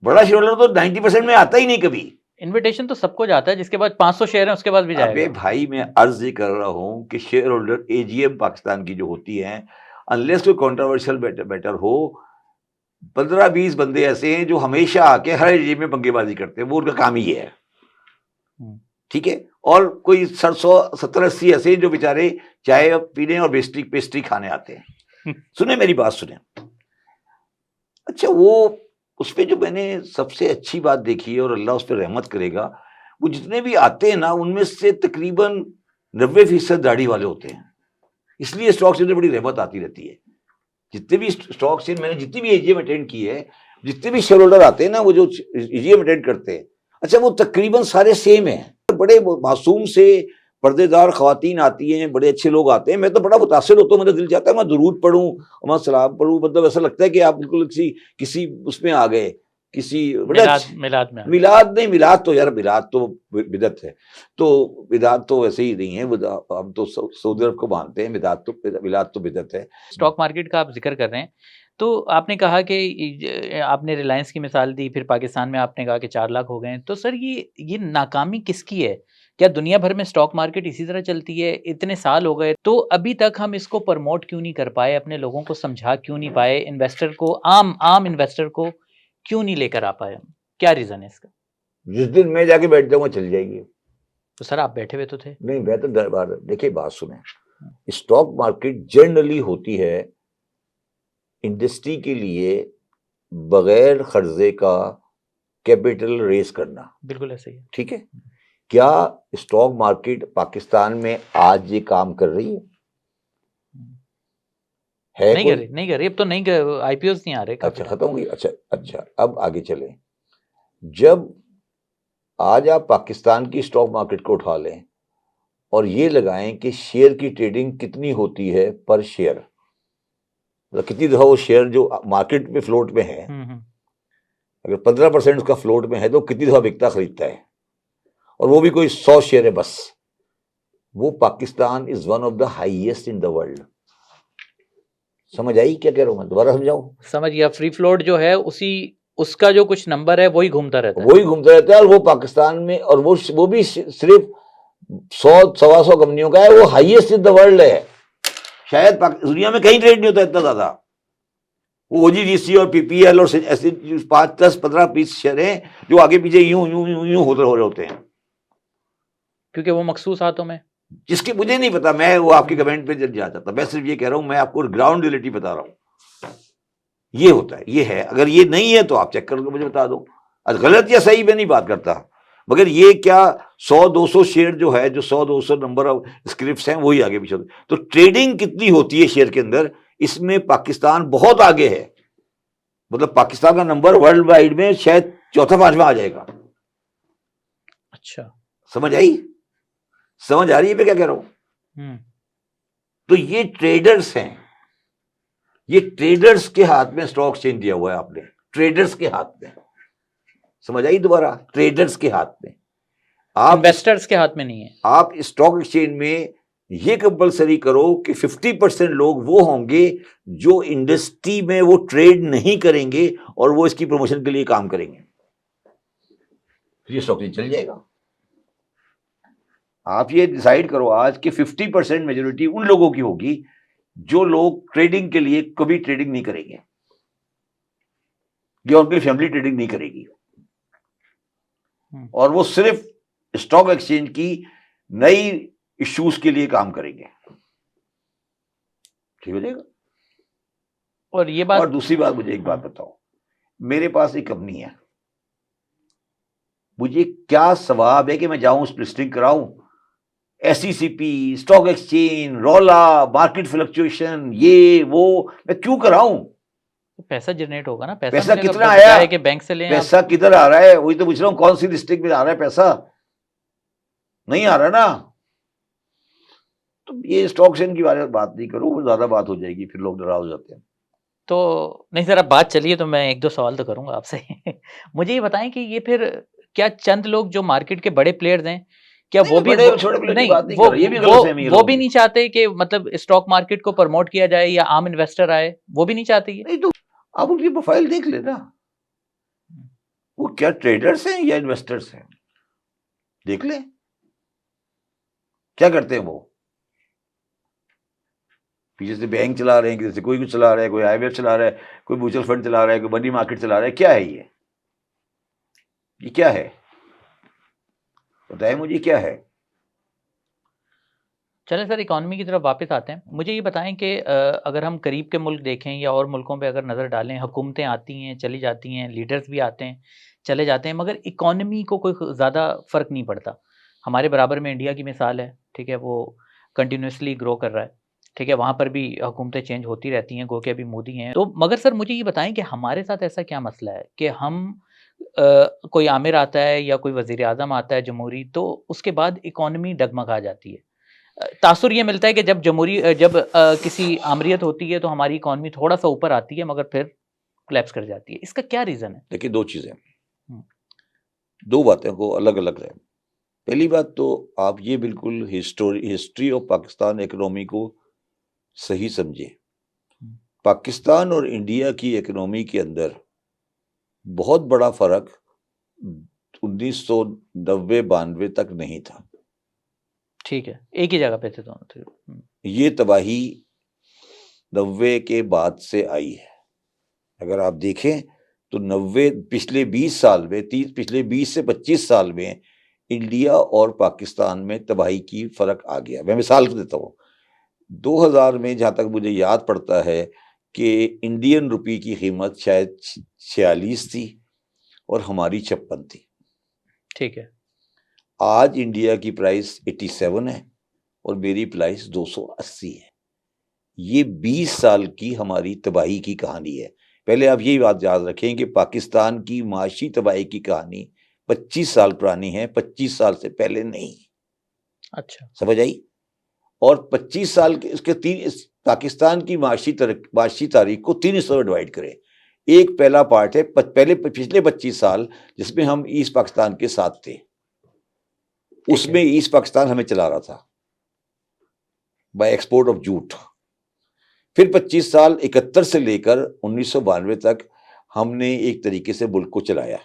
बड़ा शेयर होल्डर तो 90% में आता ही नहीं कभी। इनविटेशन तो सबको जाता है, जिसके बाद 500 शेयर है उसके बाद भी अबे जाएगा। भाई, मैं अर्ज ये कर रहा हूं कि शेयर होल्डर एजीएम पाकिस्तान की जो होती है, अनलेस कोई कंट्रोवर्शियल मैटर हो, 15-20 बंदे ऐसे हैं जो हमेशा आके हर एजीएम में पंगेबाजी करते हैं, वो उनका काम ही है, ठीक है। और कोई 70-80 ऐसे जो बेचारे चाय पीने और पेस्ट्री खाने आते हैं। सुने मेरी बात, सुने, अच्छा, वो उस पे जो मैंने सबसे अच्छी बात देखी है, और अल्लाह उस पर रहमत करेगा, वो जितने भी आते हैं ना, उनमें से तकरीबन 90% दाढ़ी वाले होते हैं। इसलिए स्टॉक से बड़ी रहमत आती रहती है। जितने भी स्टॉक से मैंने जितनी भी एजीएम अटेंड की है, जितने भी शेयर होल्डर आते हैं ना, वो जो एजीएम अटेंड करते हैं, अच्छा वो तकरीबन सारे सेम हैं। बड़े मासूम से पर्देदार खवातीन आती हैं, बड़े अच्छे लोग आते हैं। मैं तो बड़ा मुतासिर होता हूँ, मेरा दिल चाहता है मैं दुरूद पढ़ूँ, मैं सलाम पढ़ूँ। मतलब ऐसा लगता है कि आप बिल्कुल किसी उसमें आ गए, किसी बड़े मिलाद में मिलाद नहीं, मिलाद तो यार, मिलाद तो बिदअत है। तो मिलाद तो वैसे ही नहीं है, हम तो सऊदी अरब को मानते हैं। मिलाद तो बिदअत है। स्टॉक मार्केट का आप जिक्र कर रहे हैं, तो आपने कहा कि आपने रिलायंस की मिसाल दी, फिर पाकिस्तान में आपने कहा कि 4 लाख हो गए हैं। तो सर ये नाकामी किसकी है? क्या दुनिया भर में स्टॉक मार्केट इसी तरह चलती है? इतने साल हो गए, तो अभी तक हम इसको प्रमोट क्यों नहीं कर पाए? अपने लोगों को समझा क्यों नहीं पाए? इन्वेस्टर को, आम इन्वेस्टर को क्यों नहीं लेकर आ पाए हम? क्या रीज़न है इसका? जिस दिन मैं जाके बैठ जाऊंगा चल जाएगी। तो सर आप बैठे हुए तो थे। नहीं, मैं तो दरबार, देखिए बात सुने, स्टॉक मार्केट जनरली होती है इंडस्ट्री के लिए बगैर कर्जे का कैपिटल रेस करना। बिल्कुल ऐसे ही है। ठीक है, क्या स्टॉक मार्केट पाकिस्तान में आज ये काम कर रही है नहीं कोई? कर रही, नहीं कर रही। अब तो नहीं कर, आईपीओस नहीं आ रहे काफी अच्छा, टाइम। खत्म हो गई। अच्छा अच्छा, अब आगे चलें। जब आज आप पाकिस्तान की स्टॉक मार्केट को उठा लें और ये लगाएं कि शेयर की ट्रेडिंग कितनी होती है पर शेयर, मतलब कितनी दफा वो शेयर जो मार्केट में फ्लोट में है, अगर 15% उसका फ्लोट में है तो कितनी दफा बिकता खरीदता है, और वो भी कोई 100 शेयर है बस। वो Pakistan is one of the highest in the world. समझ आई क्या कह रहा हूं मैं? दोबारा समझाऊं? समझ गया। फ्री फ्लोट जो है उसी, उसका जो कुछ नंबर है वही घूमता रहता है। वही घूमता रहता है, और वो पाकिस्तान में, और वो भी सिर्फ 100-125 कंपनियों का है। वो हाईएस्ट इन द वर्ल्ड है। शायद दुनिया में कहीं ट्रेड नहीं होता इतना ज्यादा। वो ओजीडीसी और पीपीएल और ऐसे 5, 10, 15 पीस शेयर हैं जो आगे पीछे यूं यूं यूं यूं होते होते हैं, क्योंकि वो मखसूस हाथों में। जिसके मुझे नहीं पता। मैं वो आपके कमेंट पे जा जाता, मैं सिर्फ ये कह रहा हूं, मैं आपको ग्राउंड रियलिटी बता रहा हूं। ये होता है, ये है। अगर ये नहीं है तो आप चेक करके मुझे बता दो। गलत या सही मैं नहीं बात करता, मगर ये क्या 100-200 शेयर जो है, जो 100-200 नंबर ऑफ स्क्रिप्ट्स हैं, वही आगे पीछे होते हैं। तो ट्रेडिंग कितनी होती है शेयर के अंदर, इसमें पाकिस्तान बहुत आगे है। मतलब पाकिस्तान का नंबर वर्ल्ड वाइड में शायद 4था-5वां आ जाएगा। अच्छा, समझ आई? समझ आ रही है मैं क्या कह रहा हूं? तो ये ट्रेडर्स हैं, ये ट्रेडर्स के हाथ में स्टॉक एक्सचेंज दिया हुआ है आपने, ट्रेडर्स के हाथ में। समझ आई दोबारा? ट्रेडर्स के हाथ में। आप इन्वेस्टर्स के हाथ में नहीं है। आप स्टॉक एक्सचेंज में ये कंपलसरी करो कि 50% लोग वो होंगे जो इंडस्ट्री में वो ट्रेड नहीं करेंगे और वो इसकी प्रमोशन के लिए काम करेंगे, ये स्टॉक एक्सचेंज चल जाएगा। आप ये डिसाइड करो आज कि 50% मेजोरिटी उन लोगों की होगी जो लोग ट्रेडिंग के लिए कभी ट्रेडिंग नहीं करेंगे, या उनकी फैमिली ट्रेडिंग नहीं करेगी, और वो सिर्फ स्टॉक एक्सचेंज की नई इश्यूज के लिए काम करेंगे। ठीक हो जाएगा। और ये बात, और दूसरी बात, मुझे एक बात बताओ, मेरे पास एक कंपनी है, मुझे क्या सवाब है कि मैं जाऊं लिस्टिंग कराऊं, एसईसीपी, स्टॉक एक्सचेंज, रौला, मार्केट फ्लक्चुएशन, ये वो, मैं क्यों कराऊं? तो पैसा जनरेट होगा ना, पैसा मिलेगा, कितना बजाय आया? कि बैंक से लें पैसा आप। किधर आ रहा है? वही तो पूछ रहा हूं, कौन सी डिस्ट्रिक्ट में आ रहा है पैसा? नहीं आ रहा ना। तो ये स्टॉक एक्सचेंज की बात नहीं करो, वो ज्यादा बात हो जाएगी, फिर लोग नाराज हो जाते हैं। तो नहीं सर, अब बात चलिए तो मैं 1-2 सवाल तो करूँगा आपसे। मुझे ये बताएँ कि ये फिर क्या चंद लोग जो मार्केट के बड़े प्लेयर्स हैं, क्या नहीं, वो मैं भी बड़े और छोटे प्लेयर की नहीं, बात नहीं कर रहा, ये भी गलतफहमी है वो लोगों भी की। नहीं चाहते कि मतलब स्टॉक मार्केट को प्रमोट किया जाए या आम इन्वेस्टर आए, वो भी नहीं चाहते ये? नहीं तो आप उनकी प्रोफाइल देख लेना, वो क्या ट्रेडर्स हैं या इन्वेस्टर्स हैं, देख ले क्या करते हैं वो। पीछे से बैंक चला रहे हैं, किसी से कोई कुछ चला रहा है, कोई आईएमएफ चला रहा है, कोई म्यूचुअल फंड चला रहा है, कोई मनी मार्केट चला रहा है, क्या है ये क्या है? बताए मुझे क्या है? चलें सर, इकॉनमी की तरफ वापस आते हैं। मुझे ये बताएं कि अगर हम करीब के मुल्क देखें या और मुल्कों पे अगर नज़र डालें, हुकूमतें आती हैं, चली जाती हैं, लीडर्स भी आते हैं, चले जाते हैं, मगर इकॉनमी को कोई ज़्यादा फ़र्क नहीं पड़ता। हमारे बराबर में इंडिया की मिसाल है, ठीक है? वो कंटिन्यूअसली ग्रो कर रहा है, ठीक है? वहाँ पर भी हुकूमतें चेंज होती रहती हैं, गो के अभी मोदी हैं। तो मगर सर मुझे ये बताएँ कि हमारे साथ ऐसा क्या मसला है कि हम कोई आमिर आता है या कोई वज़ीर-ए-आज़म आता है जमहूरी, तो उसके बाद इकॉनमी डगमगा जाती है। तासुर ये मिलता है कि जब किसी आमरीत होती है तो हमारी इकॉनमी थोड़ा-सा ऊपर आती है मगर फिर कोलैप्स कर जाती है। इसका क्या रीज़न है? देखिए, 2 चीज़ें, हुँ, 2 बातें को अलग-अलग रहे। पहली बात तो आप ये बिल्कुल हिस्ट्री ऑफ पाकिस्तान इकोनॉमी को सही समझिए। हुँ, पाकिस्तान और इंडिया की इकोनॉमी के अंदर बहुत बड़ा फ़र्क 1990-92 तक नहीं था। ठीक है। एक ही जगह पे थे दोनों थे। हुँ, ये तबाही 90 के बाद से आई है। अगर आप देखें तो 90 पिछले 20 साल में पिछले 20 से 25 साल में इंडिया और पाकिस्तान में तबाही की फ़र्क आ गया। मैं मिसाल देता हूँ, 2000 में जहाँ तक मुझे याद पड़ता है कि इंडियन रुपये की कीमत शायद 46 थी और हमारी 56 थी। ठीक है। आज इंडिया की प्राइस 87 है और मेरी प्राइस 280 है। ये 20 साल की हमारी तबाही की कहानी है। पहले आप ये बात याद रखें कि पाकिस्तान की माशी तबाही की कहानी 25 साल पुरानी है, 25 साल से पहले नहीं। अच्छा। समझ आई? और 25 साल के इसके पाकिस्तान की माशी तारीख को 3 हिस्सों में डिवाइड करें। एक पहला पार्ट है पिछले 25 साल जिसमें हम ईस्ट पाकिस्तान के साथ थे। उसमें ईस्ट पाकिस्तान हमें चला रहा था बाय एक्सपोर्ट ऑफ जूट। फिर 25 साल 71 से लेकर 1992 तक हमने एक तरीके से मुल्क को चलाया,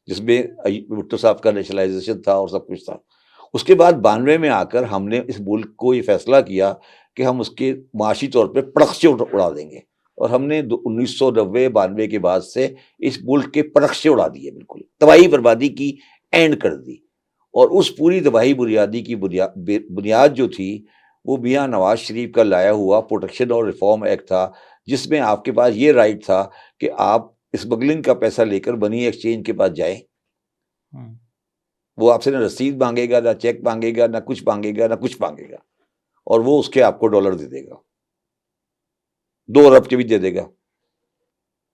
जिसमें भुट्टो साहब का नेशनलाइजेशन था और सब कुछ था। उसके बाद 92 में आकर हमने इस मुल्क को ये फैसला किया कि हम उसके माशी तौर पे पड़ख से उड़ा देंगे, और हमने 1990-92 के बाद से इस मुल्क के पड़ख से उड़ा दिए, बिल्कुल तबाही बर्बादी की एंड कर दी। और उस पूरी तबाही बुनियादी की बुनियाद जो थी वो मियाँ नवाज शरीफ का लाया हुआ प्रोटेक्शन और रिफॉर्म एक्ट था, जिसमें आपके पास ये राइट था कि आप स्मगलिंग का पैसा लेकर मनी एक्सचेंज के पास जाए, हुँ, वो आपसे ना रसीद मांगेगा, ना चेक मांगेगा, ना कुछ मांगेगा, ना कुछ मांगेगा, और वो उसके आपको डॉलर दे देगा, 2 अरब के भी दे देगा,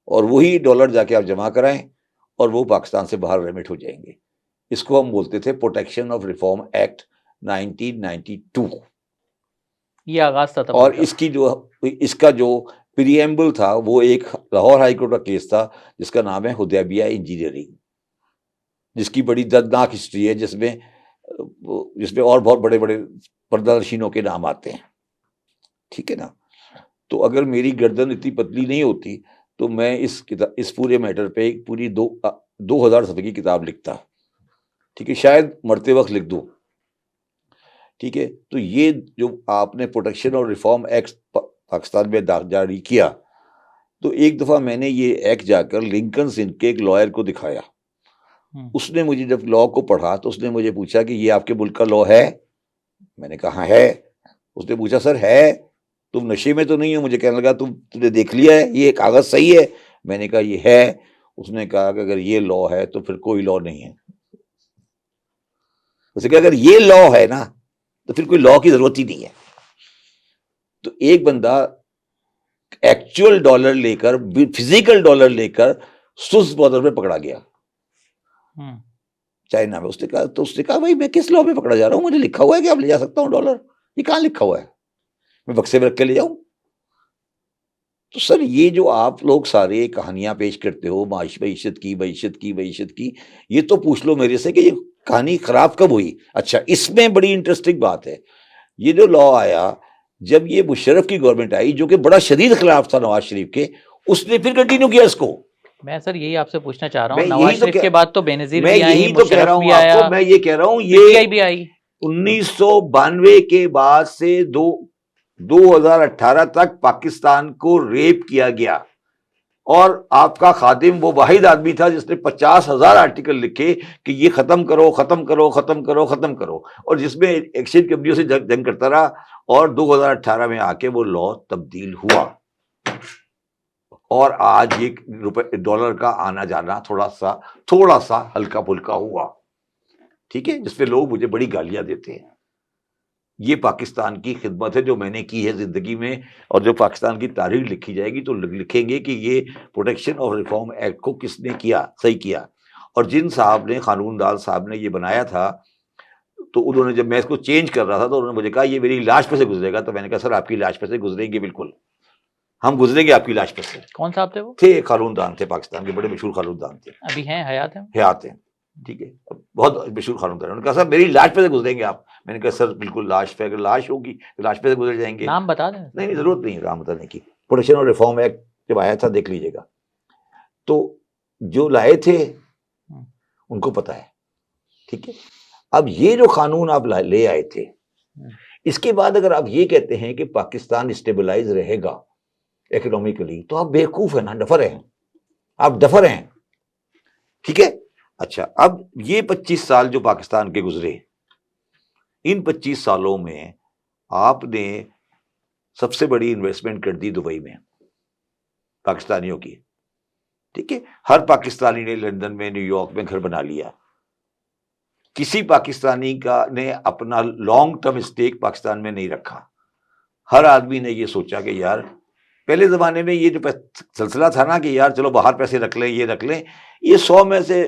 और वही डॉलर जाके आप जमा कराएं और वो पाकिस्तान से बाहर रेमिट हो जाएंगे। इसको हम बोलते थे प्रोटेक्शन ऑफ रिफॉर्म एक्ट 1992। ये आगाज़ था तबाही और का। इसका जो प्रीएम्बल था वो एक लाहौर हाई कोर्ट का केस था जिसका नाम है हुदैबिया इंजीनियरिंग, जिसकी बड़ी दर्दनाक हिस्ट्री है, जिसमें और बहुत बड़े बड़े पर्दानशीनों के नाम आते हैं। ठीक है ना? तो अगर मेरी गर्दन इतनी पतली नहीं होती तो मैं इस पूरे मैटर पे एक पूरी 2000 सफ़े की किताब लिखता। ठीक है, शायद मरते वक्त लिख दूं। ठीक है, तो ये जो आपने प्रोटेक्शन और रिफॉर्म एक्ट पाकिस्तान में जारी किया, तो एक दफ़ा मैंने ये एक्ट जाकर लिंकन सिंह के एक लॉयर को दिखाया। हुँ, उसने मुझे जब लॉ को पढ़ा तो उसने मुझे पूछा कि ये आपके मुल्क का लॉ है? मैंने कहा हाँ है। उसने पूछा सर है, तुम नशे में तो नहीं हो? मुझे कहने लगा तुमने देख लिया है, ये कागज सही है? मैंने कहा ये है। उसने कहा कि अगर ये लॉ है तो फिर कोई लॉ नहीं है। उसने कहा अगर ये लॉ है ना तो फिर कोई लॉ की जरूरत ही नहीं है। तो एक बंदा एक्चुअल डॉलर लेकर, फिजिकल डॉलर लेकर स्विस बॉर्डर पे पकड़ा गया हुँ, चाइना में। उसने कहा भाई मैं किस लॉ में पकड़ा जा रहा हूँ? मुझे लिखा हुआ है कि आप ले जा सकता हूँ डॉलर, ये कहाँ लिखा हुआ है? मैं बक्से में रख के ले जाऊं? तो सर ये जो आप लोग सारे कहानियां पेश करते हो, मीशत की, ये तो पूछ लो मेरे से कि ये कहानी खराब कब हुई? अच्छा, इसमें बड़ी इंटरेस्टिंग बात है, ये जो लॉ आया जब ये मुशर्रफ की गवर्नमेंट आई जो कि बड़ा शदीद खिलाफ था नवाज शरीफ के, उसने फिर कंटिन्यू किया इसको। मैं सर यही आपसे पूछना चाह रहा मैं हूँ, नवाज़ यही तो शरीफ के बाद तो बेनज़ीर मैं भी आई, यही तो कह मुशर्रफ रहा हूं भी आपको, आया, मैं ये कह रहा हूं पीटीआई ये भी आई। 1992 के बाद से 2018 तक पाकिस्तान को रेप किया गया। और आपका खादिम वो वाहिद आदमी था जिसने 50,000 आर्टिकल लिखे कि ये खत्म करो, खत्म करो, खत्म करो, खत्म करो, और जिसमें एक्सचेंज कंपनियों से जंग करता रहा, और 2018 में आके वो लॉ तब्दील हुआ, और आज ये रुपए डॉलर का आना जाना थोड़ा सा हल्का फुल्का हुआ, ठीक है, जिसपे लोग मुझे बड़ी गालियां देते हैं। ये पाकिस्तान की खिदमत है जो मैंने की है जिंदगी में, और जो पाकिस्तान की तारीख लिखी जाएगी तो लिखेंगे कि ये प्रोटेक्शन और रिफॉर्म एक्ट को किसने किया, सही किया। और जिन साहब ने, कानूनदार साहब ने ये बनाया था, तो उन्होंने, जब मैं इसको चेंज कर रहा था तो उन्होंने मुझे कहा ये मेरी लाश पे से गुजरेगा, तो मैंने कहा सर आपकी लाश पे से गुजरेंगे, बिल्कुल हम गुजरेंगे आपकी लाश पे से। कौन साहब थे वो? थे, कानूनदान थे, पाकिस्तान के बड़े मशहूर कानूनदान थे, अभी हैं, हयात हैं? हयात हैं, ठीक है, बहुत मशहूर कानूनदान। उन्होंने कहा सर मेरी लाश पे से गुजरेंगे आप। मैंने कहा सर बिल्कुल, लाश पे, अगर लाश होगी तो लाश पे से गुजर जाएंगे। नाम बता दें। नहीं, जरूरत नहीं नाम बताने की। प्रोटेक्शन और रिफॉर्म एक्ट जब आया था, देख लीजिएगा, तो जो लाए थे उनको पता है, ठीक है। अब ये जो कानून आप ले आए थे, इसके बाद अगर आप ये कहते हैं कि पाकिस्तान स्टेबलाइज रहेगा इकोनॉमिकली, तो आप बेवकूफ है ना, डफर हैं, आप डफर हैं, ठीक है। अच्छा, अब ये 25 साल जो पाकिस्तान के गुजरे, इन 25 सालों में आपने सबसे बड़ी इन्वेस्टमेंट कर दी दुबई में पाकिस्तानियों की, ठीक है। हर पाकिस्तानी ने लंदन में, न्यूयॉर्क में घर बना लिया। किसी पाकिस्तानी का ने अपना लॉन्ग टर्म स्टेक पाकिस्तान में नहीं रखा। हर आदमी ने ये सोचा कि यार, पहले जमाने में ये जो सिलसिला था ना कि यार चलो बाहर पैसे रख लें, ये रख लें, ये 100 में से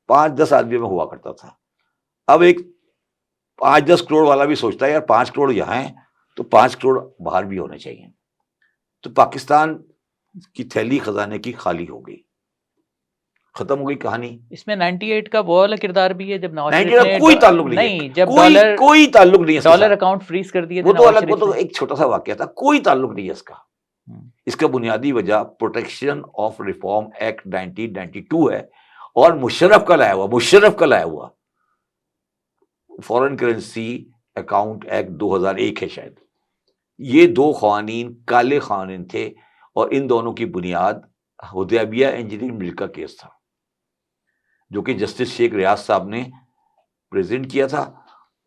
5-10 आदमी में हुआ करता था। अब एक 5-10 करोड़ वाला भी सोचता है यार 5 करोड़ यहाँ है तो 5 करोड़ बाहर भी होने चाहिए। तो पाकिस्तान की थैली खजाने की खाली हो गई, खत्म हो गई कहानी। इसमें 98 का वो वाला किरदार भी है जब नवाज शरीफ 98 ने कोई ताल्लुक नहीं है, जब कोई ताल्लुक नहीं है, डॉलर अकाउंट फ्रीज कर दिए थे वो तो नवाज अलग, वो शरीफ तो ने। एक छोटा सा वाकया था, कोई ताल्लुक नहीं है इसका। इसका बुनियादी वजह प्रोटेक्शन ऑफ रिफॉर्म एक्ट 1992 है, और मुशर्रफ का लाया हुआ फॉरेन करेंसी अकाउंट एक्ट 2001 है शायद। ये दो क़वानीन काले क़ानून थे, और इन दोनों की बुनियाद हुदैबिया इंजीनियरिंग मिल का केस था, जो कि जस्टिस शेख रियाज साहब ने प्रेजेंट किया था।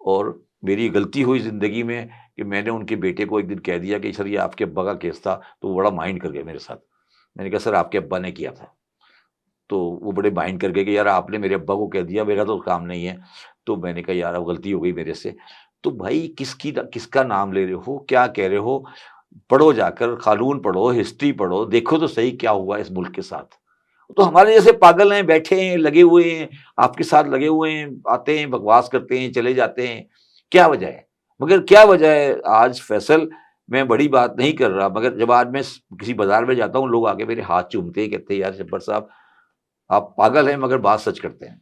और मेरी गलती हुई जिंदगी में कि मैंने उनके बेटे को एक दिन कह दिया कि सर ये आपके अब्बा का केस था, तो वो बड़ा माइंड कर गया मेरे साथ। मैंने कहा सर आपके अब्बा ने किया था, तो वो बड़े माइंड कर गए कि यार आपने मेरे अब्बा को कह दिया, मेरा तो काम नहीं है। तो मैंने कहा यार अब गलती हो गई मेरे से। तो भाई किसका नाम ले रहे हो, क्या कह रहे हो? पढ़ो, जाकर कानून पढ़ो, हिस्ट्री पढ़ो, देखो तो सही क्या हुआ इस मुल्क के साथ। तो हमारे जैसे पागल हैं, बैठे हैं, लगे हुए हैं, आपके साथ लगे हुए हैं, आते हैं, बकवास करते हैं, चले जाते हैं। क्या वजह है? मगर क्या वजह है? आज फैसल, मैं बड़ी बात नहीं कर रहा, मगर जब आज मैं किसी बाजार में जाता हूँ, लोग आके मेरे हाथ चूमते हैं, कहते हैं यार जब्बार साहब आप पागल हैं मगर बात सच करते हैं।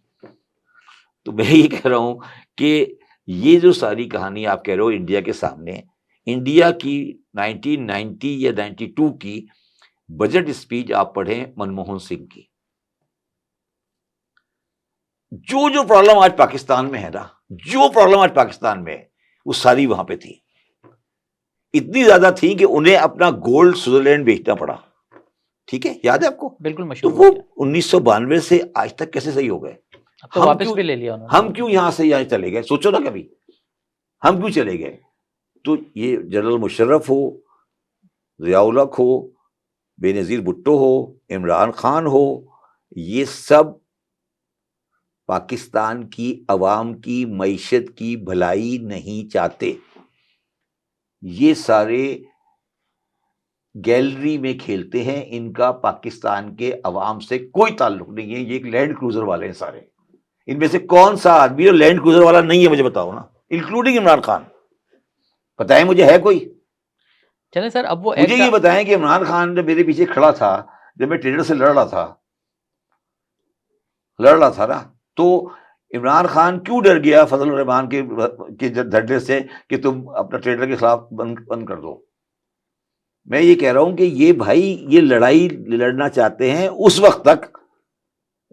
तो मैं ये कह रहा हूँ कि ये जो सारी कहानी आप कह रहे हो इंडिया के सामने, इंडिया की 1990 या 92 की बजट स्पीच आप पढ़ें मनमोहन सिंह की, जो प्रॉब्लम आज पाकिस्तान में है ना, जो प्रॉब्लम आज पाकिस्तान में है, वो सारी वहां पे थी। इतनी ज्यादा थी कि उन्हें अपना गोल्ड स्विट्जरलैंड बेचना पड़ा, ठीक है, याद है आपको? बिल्कुल तो मशहूर वो 1992 से आज तक कैसे सही हो गए? तो वापस भी ले लिया उन्होंने। हम क्यों यहां से यहाँ चले गए? सोचो ना कभी, हम क्यों चले गए? तो ये जनरल मुशर्रफ हो, ज़िया-उल हक हो, बेनज़ीर भुट्टो हो, इमरान खान हो, ये सब पाकिस्तान की अवाम की मईशत की भलाई नहीं चाहते। ये सारे गैलरी में खेलते हैं, इनका पाकिस्तान के अवाम से कोई ताल्लुक नहीं है। ये एक लैंड क्रूजर वाले हैं सारे। इनमें से कौन सा आदमी लैंड क्रूजर वाला नहीं है मुझे बताओ ना, इंक्लूडिंग इमरान खान। बताएं मुझे, है कोई? चलें सर, अब वो मुझे ये बताएं कि इमरान खान जब मेरे पीछे खड़ा था, जब मैं ट्रेडर से लड़ रहा था ना, तो इमरान खान क्यों डर गया फजल रहमान के धरने से कि तुम अपना ट्रेडर के खिलाफ बंद कर दो? मैं ये कह रहा हूं कि ये भाई ये लड़ाई लड़ना चाहते हैं उस वक्त तक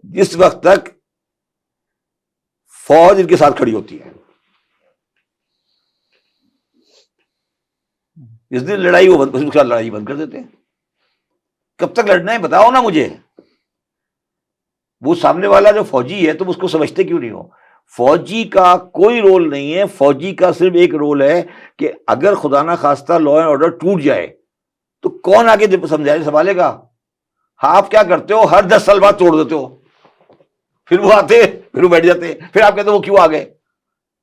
जिस वक्त तक फौज इनके साथ खड़ी होती है। जिस दिन लड़ाई वो बंद, उसके बाद लड़ाई बंद कर देते हैं। कब तक लड़ना है बताओ ना मुझे। वो सामने वाला जो फौजी है तुम उसको समझते क्यों नहीं हो? फौजी का कोई रोल नहीं है, फौजी का सिर्फ एक रोल है कि अगर खुदा ना खास्ता लॉ एंड ऑर्डर टूट जाए तो कौन आगे समझाए संभालेगा? हाँ, आप क्या करते हो, हर 10 साल बाद तोड़ देते हो, फिर वो आते, फिर वो बैठ जाते, फिर आप कहते हो वो क्यों आ गए,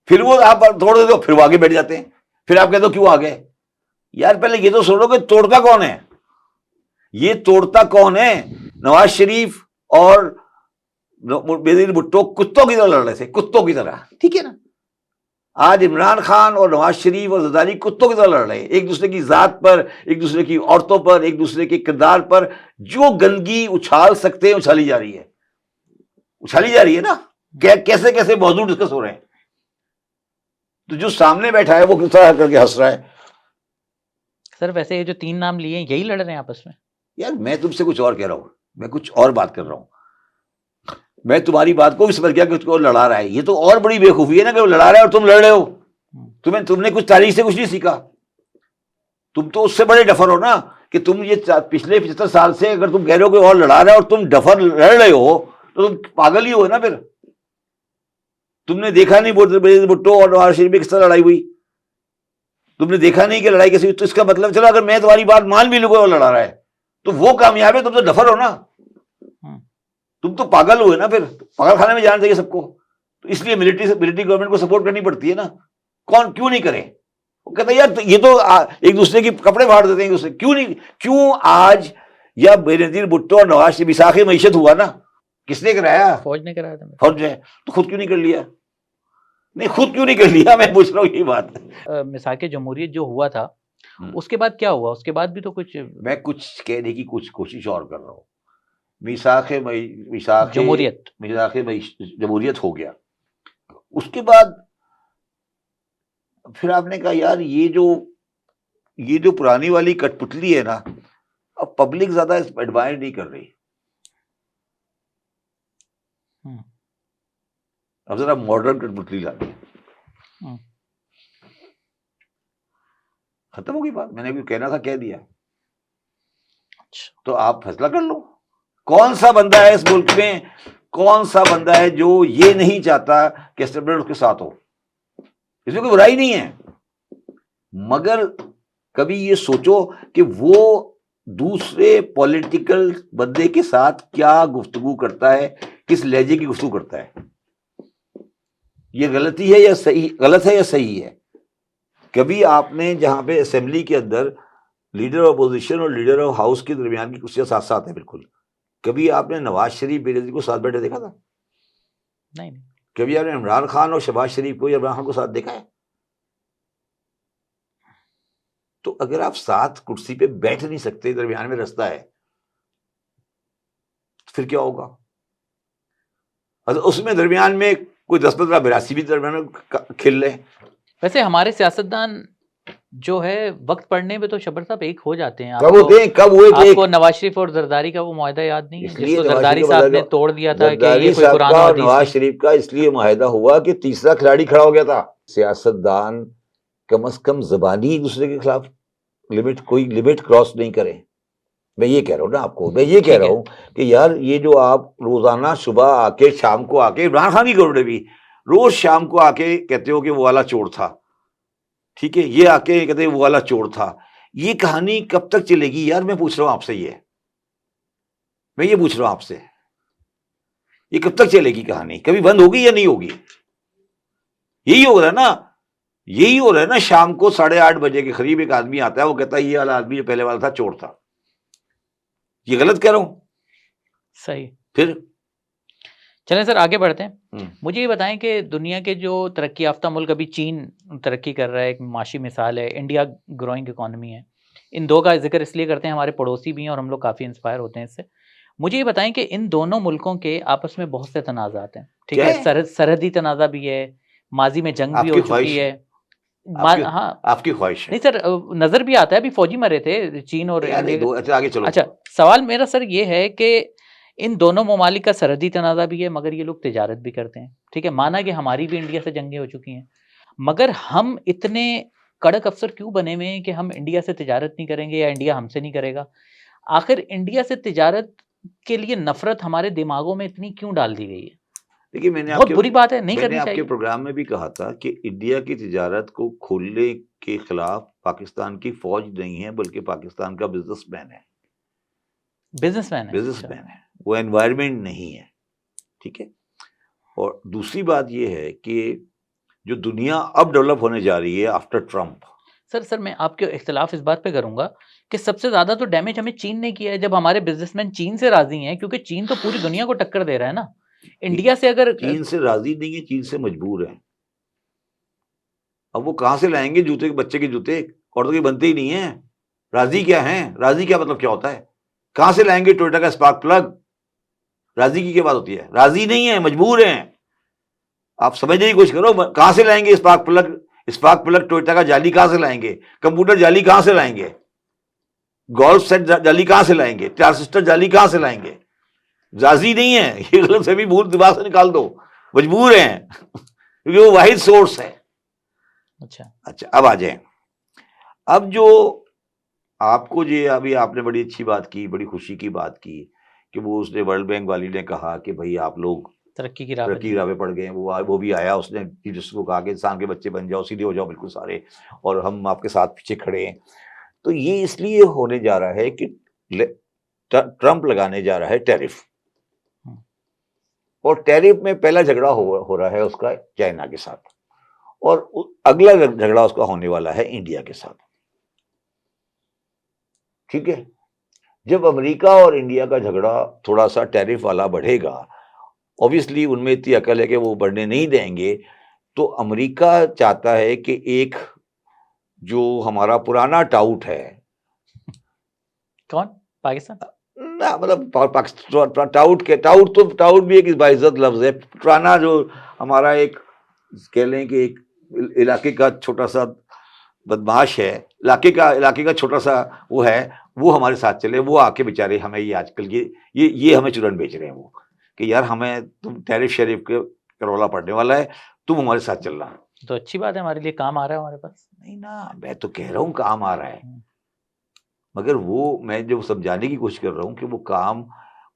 फिर वो आप तोड़ देते हो, फिर वो आगे बैठ जाते हैं, फिर आप कहते हो क्यों आ गए। यार पहले ये तो सुनो कि तोड़ता कौन है, ये तोड़ता कौन है? नवाज शरीफ और बेनजीर भुट्टो कुत्तों की तरह लड़ रहे थे, कुत्तों की तरह, ठीक है ना। आज इमरान खान और नवाज शरीफ और जरदारी कुत्तों की तरह लड़ रहे हैं, एक दूसरे की जात पर, एक दूसरे की औरतों पर, एक दूसरे के किरदार पर जो गंदगी उछाल सकते हैं उछाली जा रही है, उछाली जा रही है ना। कैसे कैसे मौजूद डिस्कस हो रहे हैं, तो जो सामने बैठा है वो किस तरह करके हंस रहा है। सर वैसे ये जो 3 नाम लिए हैं यही लड़ रहे हैं आपस में? यार मैं तुमसे कुछ और कह रहा हूं, मैं कुछ और बात कर रहा हूं। मैं तुम्हारी बात को भी समझ गया कि उसको लड़ा रहा है, ये तो और बड़ी बेवकूफी है ना कि वो लड़ा रहा है और तुम लड़ रहे हो। तुमने कुछ तारीख से कुछ नहीं सीखा, तुम तो उससे बड़े डफर हो ना कि तुम ये पिछले 75 साल से अगर तुम कह रहे हो कि और लड़ा रहा है और तुम डफर लड़ रहे हो तो तुम पागल ही हो ना। फिर तुमने देखा नहीं भुट्टो और नवाज शरीफ में किस तरह लड़ाई हुई, तुमने देखा नहीं कि लड़ाई कैसी हुई। तो इसका मतलब चलो अगर मैं तुम्हारी बात मान भी लूंगा और लड़ा रहा है तो वो कामयाब है, तुम तो डफर हो ना, तुम तो पागल हुए ना। फिर पागल खाने में जाना चाहिए सबको, तो इसलिए मिलिट्री गवर्नमेंट को सपोर्ट करनी पड़ती है ना। कौन क्यों नहीं करे? वो कहता है यार ये तो एक दूसरे के कपड़े फाड़ देते हैं एक दूसरे, क्यों नहीं, क्यों आज या बेनजीर भुट्टो और नवाज शरीफ विसाखी मईशत हुआ ना, किसने कराया? फौज ने कराया था। फौज ने, तो खुद क्यों नहीं कर लिया? नहीं खुद क्यों नहीं कर लिया, मैं पूछ रहा हूँ यही बात। मिसाके जमहूरियत जो हुआ था उसके बाद क्या हुआ? उसके बाद भी तो कुछ, मैं कुछ कहने की कुछ कोशिश और कर रहा हूँ। जमहूरियत हो गया, उसके बाद फिर आपने कहा यार ये जो पुरानी वाली कठपुतली है ना, अब पब्लिक ज्यादा एडमायर नहीं कर रही, अब जरा मॉडर्न कठपुतली लानी। खत्म होगी बात, मैंने भी कहना था कह दिया। तो आप फैसला कर लो, कौन सा बंदा है इस मुल्क में, कौन सा बंदा है जो ये नहीं चाहता कि एस्टेब्लिशमेंट उसके साथ हो। इसमें कोई बुराई नहीं है, मगर कभी ये सोचो कि वो दूसरे पॉलिटिकल बंदे के साथ क्या गुफ्तगू करता है, किस लहजे की गुफ्तगू करता है। ये गलती है या सही, गलत है या सही है? कभी आपने जहां पे असेंबली के अंदर लीडर ऑफ अपोजिशन और लीडर ऑफ हाउस के दरमियान की कुर्सियां साथ साथ है बिल्कुल, कभी आपने नवाज शरीफ बेनजीर को साथ बैठे देखा था? नहीं। कभी आपने इमरान खान और शहबाज शरीफ को या इमरान खान को साथ देखा है? तो अगर आप साथ कुर्सी पे बैठ नहीं सकते, दरमियान में रास्ता है, फिर क्या होगा? उसमें दरमियान में कोई 10-15 बिरासी भी दरमियान में खेल रहे। वैसे हमारे सियासतदान जो है वक्त पड़ने में तो शब्बर साहब एक हो जाते हैं। कब होते हैं, कब हुए? आपको नवाज शरीफ और जरदारी का वो मुआहदा याद नहीं है जिसको जरदारी साहब ने तोड़ दिया था कि ये कोई कुरान और हदीस नवाज शरीफ का इसलिए मुआहदा हुआ कि तीसरा खिलाड़ी खड़ा हो गया था। सियासतदान कम से कम ज़बानी एक दूसरे के खिलाफ कोई लिमिट क्रॉस नहीं करे। मैं ये कह रहा हूँ ना आपको, मैं ये कह रहा हूँ कि यार ये जो आप रोजाना सुबह आके शाम को आके, इमरान खान की गवर्नमेंट भी रोज शाम को आके कहते हो कि वो वाला चोर था, ठीक है, ये आके कहते वो वाला चोर था, ये कहानी कब तक चलेगी यार? मैं पूछ रहा हूँ आपसे, मैं ये पूछ रहा हूँ आपसे, ये कब तक चलेगी कहानी? कभी बंद होगी या नहीं होगी? यही हो रहा है ना, यही हो रहा है ना। शाम को 8:30 बजे के करीब एक आदमी आता है, वो कहता है ये वाला आदमी जो पहले वाला था चोर था। ये गलत कह रहा हूं? सही। फिर चलें सर आगे बढ़ते हैं। मुझे ये बताएं कि दुनिया के जो तरक्की याफ्ता मुल्क, अभी चीन तरक्की कर रहा है, एक माशी मिसाल है, इंडिया ग्रोइंग इकोनॉमी है। इन दो का जिक्र इसलिए करते हैं, हमारे पड़ोसी भी हैं और हम लोग काफ़ी इंस्पायर होते हैं इससे। मुझे ये बताएं कि इन दोनों मुल्कों के आपस में बहुत से तनाज़ात हैं, ठीक है, सरहदी तनाज़ा भी है, माजी में जंग भी हो चुकी है। हाँ, आपकी ख्वाहिश है? नहीं सर, नजर भी आता है, अभी फौजी मरे थे चीन और इंडिया। आगे चलो। अच्छा, सवाल मेरा सर ये है कि इन दोनों ममालिक का सरहदी तनाज़ा भी है, मगर ये लोग तिजारत भी करते हैं, ठीक है। माना कि हमारी भी इंडिया से जंगें हो चुकी हैं, मगर हम इतने कड़क अफसर क्यों बने हुए हैं कि हम इंडिया से तिजारत नहीं करेंगे या इंडिया हमसे नहीं करेगा? आखिर इंडिया से तिजारत के लिए नफरत हमारे दिमागों में इतनी क्यों डाल दी गई है? देखिए, मैंने बहुत बुरी बात है, नहीं मैंने करनी आपके चाहिए। प्रोग्राम में भी कहा था कि इंडिया की तिजारत को खोलने के खिलाफ पाकिस्तान की फौज नहीं है, बल्कि पाकिस्तान का बिजनेसमैन है। बिजनेसमैन है। अच्छा। बिजनेसमैन है, वो एनवायरनमेंट नहीं है। ठीक है। और दूसरी बात ये है कि जो दुनिया अब डेवलप होने जा रही है आफ्टर ट्रम्प, सर मैं आपके इख्तिलाफ इस बात पे करूंगा कि सबसे ज्यादा तो डैमेज हमें चीन ने किया है, जब हमारे बिजनेसमैन चीन से राजी हैं, क्योंकि चीन तो पूरी दुनिया को टक्कर दे रहा है ना। इंडिया से अगर चीन से राजी नहीं है, चीन से मजबूर है। अब वो कहां से लाएंगे जूते के बच्चे के जूते, औरतों के बनते ही नहीं है। राजी क्या है, राजी क्या मतलब क्या होता है, कहां से लाएंगे टोयोटा का स्पार्क प्लग? राजी की क्या बात होती है? राजी नहीं है, मजबूर हैं। आप समझने की कोशिश करो, कहां से लाएंगे spark plug? Spark plug Toyota का जाली कहां से लाएंगे? कंप्यूटर जाली कहां से लाएंगे? गोल्फ सेट जाली कहां से लाएंगे? ट्रांजिस्टर जाली कहां से लाएंगे? राजी नहीं है, ये गलत फहमी भूल दिमाग से निकाल दो। मजबूर हैं क्योंकि वो वाहिद सोर्स है। अच्छा, अब आ जाए। अब जो आपको ये अभी आपने बड़ी अच्छी बात की, बड़ी खुशी की बात की कि वो उसने वर्ल्ड बैंक वाली ने कहा कि भाई आप लोग तरक्की की राह पे पड़ गए हैं। वो भी आया, उसने जिसको कहा कि इंसान के बच्चे बन जाओ, सीधे हो जाओ बिल्कुल सारे, और हम आपके साथ पीछे खड़े हैं। तो ये इसलिए होने जा रहा है कि ट्रम्प लगाने जा रहा है टैरिफ, और टैरिफ में पहला झगड़ा हो रहा है उसका चाइना के साथ, और अगला झगड़ा उसका होने वाला है इंडिया के साथ। ठीक है। जब अमेरिका और इंडिया का झगड़ा थोड़ा सा टैरिफ वाला बढ़ेगा, ऑब्वियसली उनमें इतनी अकल है कि वो बढ़ने नहीं देंगे। तो अमेरिका चाहता है कि एक जो हमारा पुराना टाउट है, कौन? पाकिस्तान? ना मतलब पाकिस्तान टाउट भी एक बाइज्जत लफ्ज है। पुराना जो हमारा एक कह लें कि एक इलाके का छोटा सा बदमाश है, इलाके का छोटा सा वो है, वो हमारे साथ चले। वो आके बेचारे हमें ये आजकल ये हमें चुरन बेच रहे हैं वो, कि यार हमें तुम टैरिफ शरीफ के करौला पड़ने वाला है, तुम हमारे साथ चलना। तो अच्छी बात है, हमारे लिए काम आ रहा है हमारे पास। नहीं ना, मैं तो कह रहा हूँ काम आ रहा है, मगर वो मैं जो समझाने की कोशिश कर रहा हूँ कि वो काम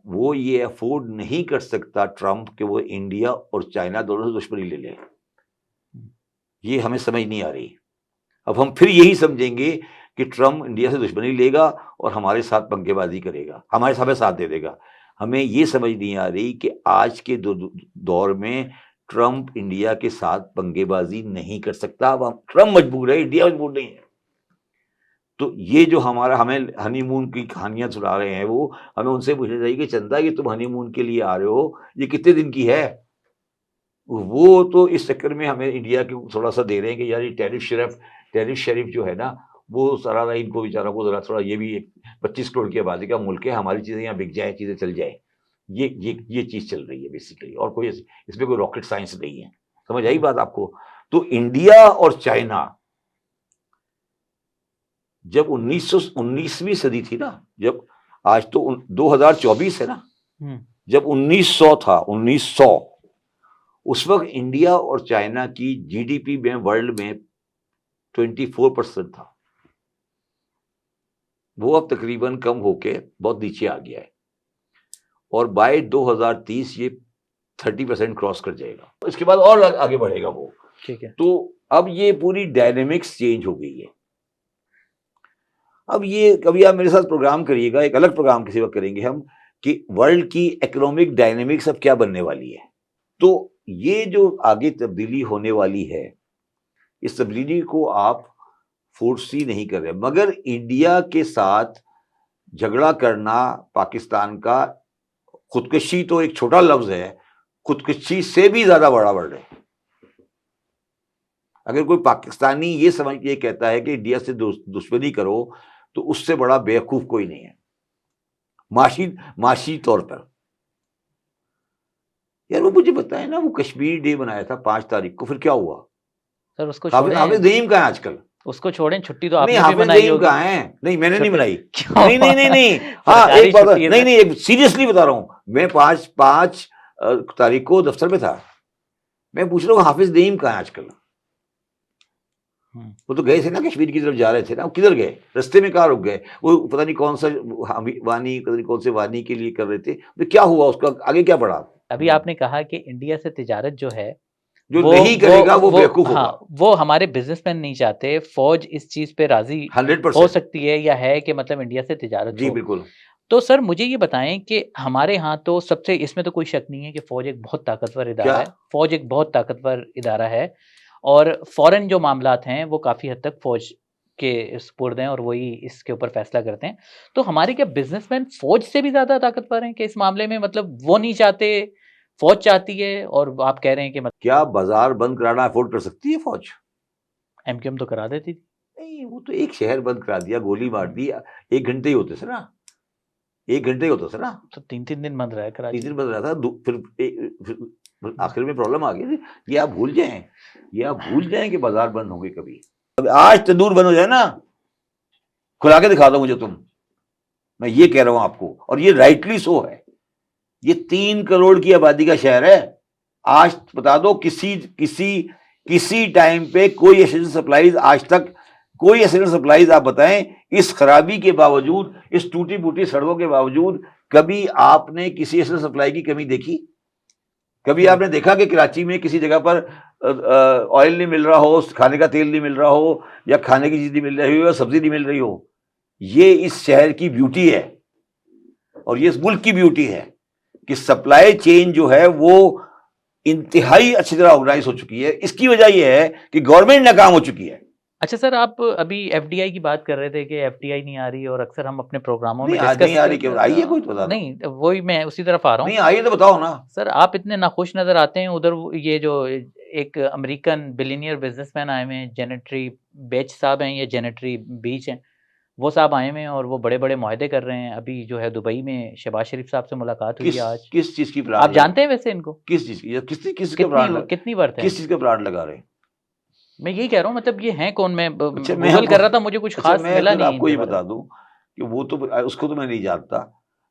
वो ये अफोर्ड नहीं कर सकता ट्रम्प कि वो इंडिया और चाइना दोनों से दुश्मनी ले ले। ये हमें समझ नहीं आ रही। अब हम फिर यही समझेंगे कि ट्रम्प इंडिया से दुश्मनी लेगा और हमारे साथ पंगेबाजी करेगा, हमारे साथ दे देगा। हमें ये समझ नहीं आ रही कि आज के दौर में ट्रम्प इंडिया के साथ पंगेबाजी नहीं कर सकता। अब ट्रम्प मजबूर है, इंडिया मजबूर नहीं है। तो ये जो हमें हनीमून की कहानियां सुना रहे हैं, वो हमें उनसे पूछना चाहिए कि चंदा ये तुम हनीमून के लिए आ रहे हो, ये कितने दिन की है? वो तो इस चक्कर में हमें इंडिया को थोड़ा सा दे रहे हैं कि यार ये टैरिफ शरीफ जो है ना, वो सारा इनको बेचारा को जरा थोड़ा, ये भी एक 25 करोड़ की आबादी का मुल्क है, हमारी चीजें यहाँ बिक जाए, चीजें चल जाए। ये चीज चल रही है बेसिकली, और कोई इसमें कोई रॉकेट साइंस नहीं है। समझ आई बात आपको? तो इंडिया और चाइना जब 1919वीं सदी थी ना, जब आज तो 2024 है ना, जब 1900 था, 1900 उस वक्त इंडिया और चाइना की जीडीपी में वर्ल्ड में 24% था। वो अब तकरीबन कम होके बहुत नीचे आ गया है, और बाय 2030 ये 30% क्रॉस कर जाएगा। इसके बाद और आगे बढ़ेगा वो। ठीक है। तो अब ये पूरी डायनेमिक्स चेंज हो गई है। अब ये कभी आप मेरे साथ प्रोग्राम करिएगा, एक अलग प्रोग्राम किसी वक्त करेंगे हम, कि वर्ल्ड की इकोनॉमिक डायनेमिक्स अब क्या बनने वाली है। तो ये जो आगे तब्दीली होने वाली है, इस तब्दीली को आप फोर्सी नहीं कर रहे, मगर इंडिया के साथ झगड़ा करना पाकिस्तान का, खुदकुशी तो एक छोटा लफ्ज है, खुदकुशी से भी ज्यादा बड़ा वर्ड है। अगर कोई पाकिस्तानी ये समझ के कहता है कि इंडिया से दुश्मनी करो, तो उससे बड़ा बेवकूफ कोई नहीं है माशी तौर पर। यार वो मुझे बताए ना, वो कश्मीर डे बनाया था 5 तारीख को, फिर क्या हुआ? सर उसको हाफिज नईम कहाँ है आजकल? उसको छोड़ें, छुट्टी तो आपने नहीं, भी हाफिज बनाई नईम होगी। कहाँ है? नहीं, मैंने नहीं बनाई। क्यों? नहीं हाँ, एक बात, नहीं सीरियसली बता रहा हूँ, मैं 5 तारीख को दफ्तर में था। मैं पूछ रहा हूँ हाफिज नईम कहाँ है आजकल? वो तो गए थे ना, कश्मीर की तरफ जा रहे थे ना, वो किधर गए, रास्ते में कहाँ रुक गए, वो पता नहीं कौन सा वानी, पता नहीं कौन से वानी के लिए कर रहे थे, तो क्या हुआ उसका आगे क्या बढ़ा। अभी आपने कहा कि इंडिया से तिजारत जो है जो नहीं करेगा वो बेवकूफ होगा। हाँ, वो हमारे बिजनेसमैन नहीं चाहते, फौज इस चीज पे राजी 100% हो सकती है या है कि मतलब इंडिया से तिजारत जी हो। बिल्कुल। तो सर मुझे ये बताएं कि हमारे यहाँ तो सबसे, इसमें तो कोई शक नहीं है कि फौज एक बहुत ताकतवर इदारा क्या? है, फौज एक बहुत ताकतवर इदारा है, और फॉरेन जो मामलात हैं वो काफी हद तक फौज के सुपुर्द हैं और वही इसके ऊपर फैसला करते हैं। तो हमारे क्या बिजनेसमैन फौज से भी ज्यादा ताकतवर हैं कि इस मामले में, मतलब वो नहीं चाहते, फौज चाहती है, और आप कह रहे हैं कि मतलब क्या बाजार बंद कराना अफोर्ड कर सकती है फौज? एमक्यूएम तो करा देती थी। नहीं, वो तो एक शहर बंद करा दिया, गोली मार दी, 1 घंटे ही होते थे ना, 1 घंटे ही होता था ना, तो 3-3 दिन बंद रहा है 3 कराची। दिन बंद रहा था, फिर आखिर में प्रॉब्लम आ गई थी। ये आप भूल जाएं, ये आप भूल जाएं कि बाजार बंद होंगे कभी। अब आज तंदूर बंद हो जाए ना, खुला के दिखा दो मुझे तुम, मैं ये कह रहा हूं आपको, और ये राइटली सो है। ये 3 करोड़ की आबादी का शहर है। आज बता दो किसी टाइम पे कोई एसेंशियल सप्लाईज, आज तक कोई एसेंशियल सप्लाईज आप बताएं, इस खराबी के बावजूद, इस टूटी फूटी सड़कों के बावजूद, कभी आपने किसी एसेंशियल सप्लाई की कमी देखी? कभी आपने देखा कि कराची में किसी जगह पर ऑयल नहीं मिल रहा हो, खाने का तेल नहीं मिल रहा हो, या खाने की चीज नहीं मिल रही हो, या सब्जी नहीं मिल रही हो? ये इस शहर की ब्यूटी है, और ये इस मुल्क की ब्यूटी है कि सप्लाई चेन जो है वो इंतहाई अच्छी तरह ऑर्गेनाइज हो चुकी है। इसकी वजह यह है कि गवर्नमेंट नाकाम हो चुकी है। अच्छा सर, आप अभी एफडीआई की बात कर रहे थे कि एफडीआई नहीं आ रही, और अक्सर हम अपने प्रोग्रामों में नहीं आज नहीं आ रही, क्यों आई है कोई तो बता दो। नहीं, वही मैं उसी तरफ आ रहा नहीं हूँ। आई है तो बताओ ना। सर आप इतने नाखुश नजर आते हैं, उधर ये जो एक अमेरिकन बिलियनियर बिजनेसमैन आए हुए हैं, जेनेटरी बेच साहब हैं, ये जेनेटरी बीच हैं, वो साहब आए हुए हैं और वो बड़े बड़े मुआहदे कर रहे हैं। अभी जो है दुबई में शहबाज शरीफ साहब से मुलाकात हुई है आज। किस चीज की आप प्लाट जानते हैं वैसे इनको? किस चीज की, किस का प्लाट, कितनी वर्थ है? किस चीज का प्लाट लगा रहे हैं? मैं यही कह रहा हूँ, मतलब ये हैं कौन? मैं अच्छा, गूगल कर रहा था, मुझे कुछ खास मैं मिला फिर नहीं आपको ये इनके बारे बता में। दूं कि वो तो, उसको तो मैं नहीं जानता,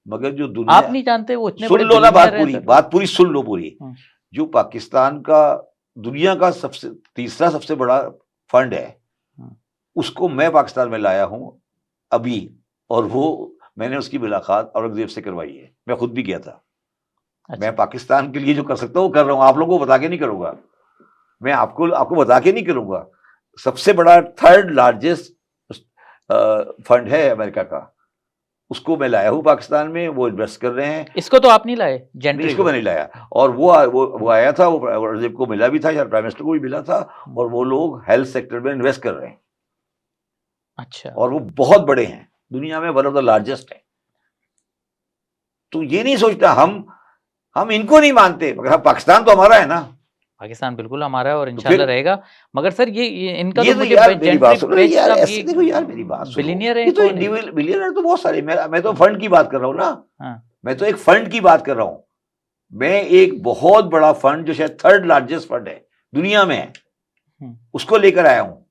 मगर जो आप दुनिया, नहीं जानते? वो इतने सुन बड़े लो ना बात बिलियनियर हैं पूरी, सर। बात पूरी सुन लो पूरी। हम्म। जो पाकिस्तान का दुनिया का तीसरा सबसे बड़ा फंड है, उसको मैं पाकिस्तान में लाया हूं अभी, और वो मैंने उसकी मुलाकात औरंगजेब से करवाई है, मैं खुद भी गया था। अच्छा। मैं पाकिस्तान के लिए जो कर सकता हूँ वो कर रहा हूँ, आप लोगों को बता के नहीं करूंगा, मैं आपको बता के नहीं करूंगा। सबसे बड़ा 3rd लार्जेस्ट फंड है अमेरिका का, उसको मैं लाया हूँ पाकिस्तान में, वो इन्वेस्ट कर रहे हैं। इसको तो आप नहीं लाए, नहीं, जेंट्री इसको को? मैं नहीं लाया, और वो आया था, वो औरंगजेब को मिला भी था, शायद प्राइम मिनिस्टर को भी मिला था, और वो लोग हेल्थ सेक्टर में इन्वेस्ट कर रहे हैं। अच्छा। और वो बहुत बड़े हैं, दुनिया में वन ऑफ द लार्जेस्ट है। तो ये नहीं सोचता हम इनको नहीं मानते, मगर हम, पाकिस्तान तो हमारा है ना। पाकिस्तान बिल्कुल हमारा है और तो इंशाल्लाह फिर रहेगा। मगर सर ये इनका ये तो तो मुझे यार मेरी बात जेंट्री सुनो बेच यार, साहब, ऐसे ये देखो यार, मेरी बात सुनो, बिलियनियर है ये तो कौन है? इंडिविजुअल तो बहुत सारे, मैं तो फंड की बात कर रहा हूँ ना, हाँ। मैं तो एक फंड की बात कर रहा हूँ। मैं एक बहुत बड़ा फंड, जो शायद 3rd लार्जेस्ट फंड है दुनिया में है, उसको लेकर आया हूं।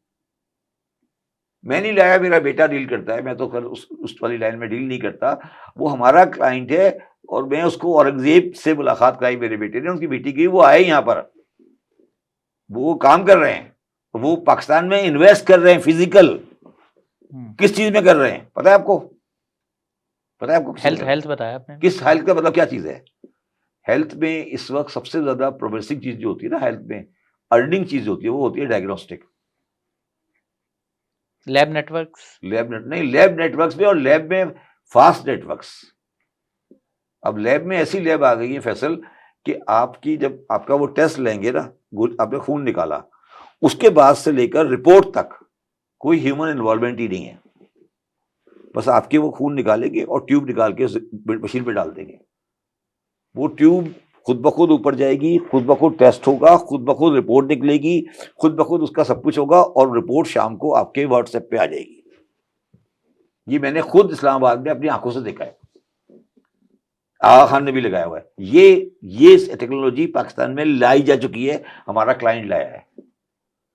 मैं नहीं लाया, मेरा बेटा डील करता है, मैं तो कर उस वाली लाइन में डील नहीं करता, वो हमारा क्लाइंट है। और मैं उसको औरंगजेब से मुलाकात कराई मेरे बेटे ने, उनकी बेटी की, वो आए यहाँ पर, वो काम कर रहे हैं, वो पाकिस्तान में इन्वेस्ट कर रहे हैं फिजिकल। किस चीज में कर रहे हैं पता है आपको? पता है आपको? हेल्थ बताया आपने। किस हेल्थ का मतलब क्या चीज है? हेल्थ में इस वक्त सबसे ज्यादा प्रोग्रेसिव चीज जो होती है ना, हेल्थ में अर्निंग चीज होती है, वो होती है diagnostic. Lab networks. Lab networks में, और लैब में फास्ट नेटवर्क्स। अब लैब में ऐसी लैब आ गई है फैसल, कि आपकी जब आपका वो टेस्ट लेंगे ना, आपने खून निकाला, उसके बाद से लेकर रिपोर्ट तक कोई ह्यूमन इन्वॉल्वमेंट ही नहीं है। बस आपके वो खून निकालेंगे और ट्यूब निकाल के मशीन पे डाल देंगे, वो ट्यूब खुद ब खुद ऊपर जाएगी, खुद ब खुद टेस्ट होगा, खुद ब खुद रिपोर्ट निकलेगी, खुद ब खुद उसका सब कुछ होगा, और रिपोर्ट शाम को आपके व्हाट्सएप पे आ जाएगी। ये मैंने खुद इस्लामाबाद में अपनी आंखों से देखा है, आगा खान ने भी लगाया हुआ है। ये टेक्नोलॉजी पाकिस्तान में लाई जा चुकी है, हमारा क्लाइंट लाया है।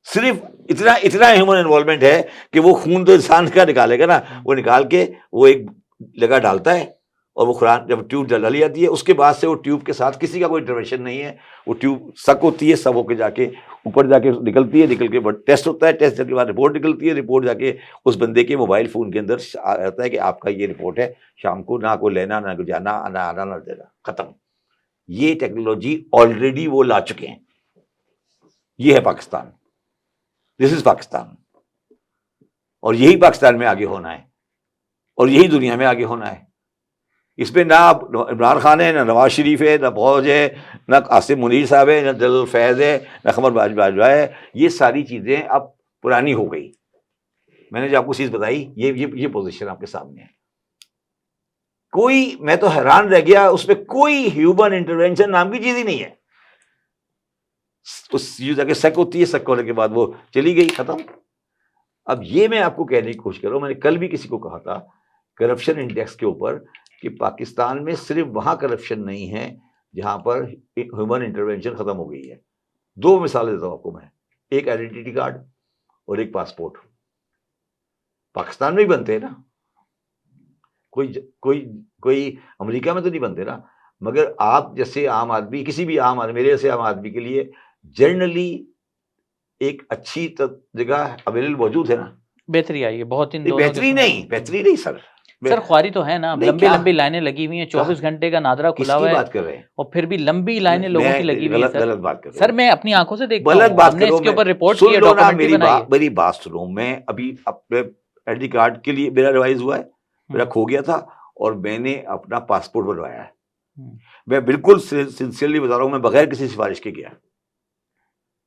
सिर्फ इतना ह्यूमन इन्वॉल्वमेंट है कि वो खून तो इंसान का निकालेगा ना, वो निकाल के वो एक जगह डालता है, और वो खुरान जब ट्यूब डाली जाती है उसके बाद से वो ट्यूब के साथ किसी का कोई इंटरवेंशन नहीं है, वो ट्यूब सक होती है, सब होके जाके ऊपर जाके निकलती है, निकल के टेस्ट होता है, टेस्ट के बाद रिपोर्ट निकलती है, रिपोर्ट जाके उस बंदे के मोबाइल फ़ोन के अंदर आता है कि आपका ये रिपोर्ट है, शाम को ना कोई लेना ना कोई जाना, ना आना ना देना, ख़त्म। ये टेक्नोलॉजी ऑलरेडी वो ला चुके हैं। ये है पाकिस्तान, दिस इज़ पाकिस्तान, और यही पाकिस्तान में आगे होना है और यही दुनिया में आगे होना है। इसमें ना इमरान खान है, ना नवाज शरीफ है, ना फौज है, ना आसिम मुनीर साहब है, ना जलल फैज़ है, ना कमर बाजवा है। ये सारी चीज़ें अब पुरानी हो गई। मैंने जो आपको चीज़ बताई, ये पोजीशन आपके सामने है। कोई, मैं तो हैरान रह गया, उसमें कोई ह्यूमन इंटरवेंशन नाम की चीज़ ही नहीं है। उस यूँ जाके सक होती है, सक होने के बाद वो चली गई, ख़त्म। अब ये मैं आपको कहने की कोशिश कर रहा हूँ, मैंने कल भी किसी को कहा था करप्शन इंडेक्स के ऊपर कि पाकिस्तान में सिर्फ वहाँ करप्शन नहीं है जहाँ पर ह्यूमन इंटरवेंशन ख़त्म हो गई है। 2 मिसालें देता हूँ आपको मैं, एक आइडेंटिटी कार्ड और एक पासपोर्ट। पाकिस्तान में ही बनते हैं ना, कोई अमेरिका में तो नहीं बनते ना। मगर आप जैसे आम आदमी, किसी भी आम आदमी, मेरे जैसे आम आदमी के लिए जनरली एक अच्छी जगह अवेलेबल मौजूद है ना। बेहतरी आई है बहुत इन दोनों बेहतरी नहीं सर, सर ख्वारी तो है ना, लंबी लंबी लाइनें लगी हुई हैं, 24 घंटे का नादरा खुला हुआ है, बात कर रहे हैं, और फिर भी लंबी लाइनें लोगों की लगी हुई हैं। गलत बात कर रहे सर मैं अपनी आंखों से देखता हूं, गलत बात हमने करो, इसके ऊपर रिपोर्ट सुन की है, लो ना, डॉक्यूमेंट्री बनाई है। मेरी बात सुनो। मैं अभी अपने आईडी कार्ड के लिए मेरा रिवाइज हुआ है, मेरा खो गया था और मैंने अपना पासपोर्ट बनवाया है। मैं बिल्कुल सिंसियरली बता रहा हूँ, मैं बगैर किसी सिफारिश के गया,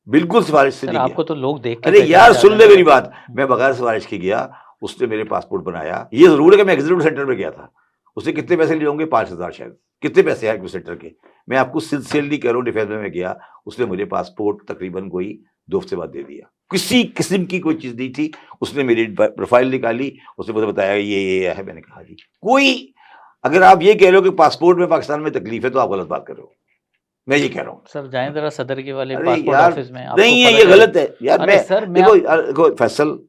बिल्कुल सिफारिश से नहीं गया। आपको तो लोग देख के, अरे यार सुन ले मेरी बात, मैं बगैर सिफारिश के गया, उसने मेरे पासपोर्ट बनाया। ये जरूर है कि मैं एग्जीक्यूटिव सेंटर में गया था, उससे कितने पैसे लिए होंगे, 5,000 शायद, कितने पैसे हैं एग्जीक्यूटिव सेंटर के। मैं आपको सिंसियरली कह रहा हूँ, डिफेंस में गया, उसने मुझे पासपोर्ट तकरीबन कोई 2 हफ्ते बाद दे दिया। किसी किस्म की कोई चीज़ नहीं थी। उसने मेरी प्रोफाइल निकाली, उसने मुझे बताया ये है। मैंने कहा जी, कोई, अगर आप ये कह रहे हो कि पासपोर्ट में पाकिस्तान में तकलीफ है तो आप गलत बात कर रहे हो। मैं ये कह रहा हूँ सर, जाएं जरा सदर के वाले अरे पासपोर्ट यार, ऑफिस में, नहीं है, ये गलत है यार। देखो फैसल,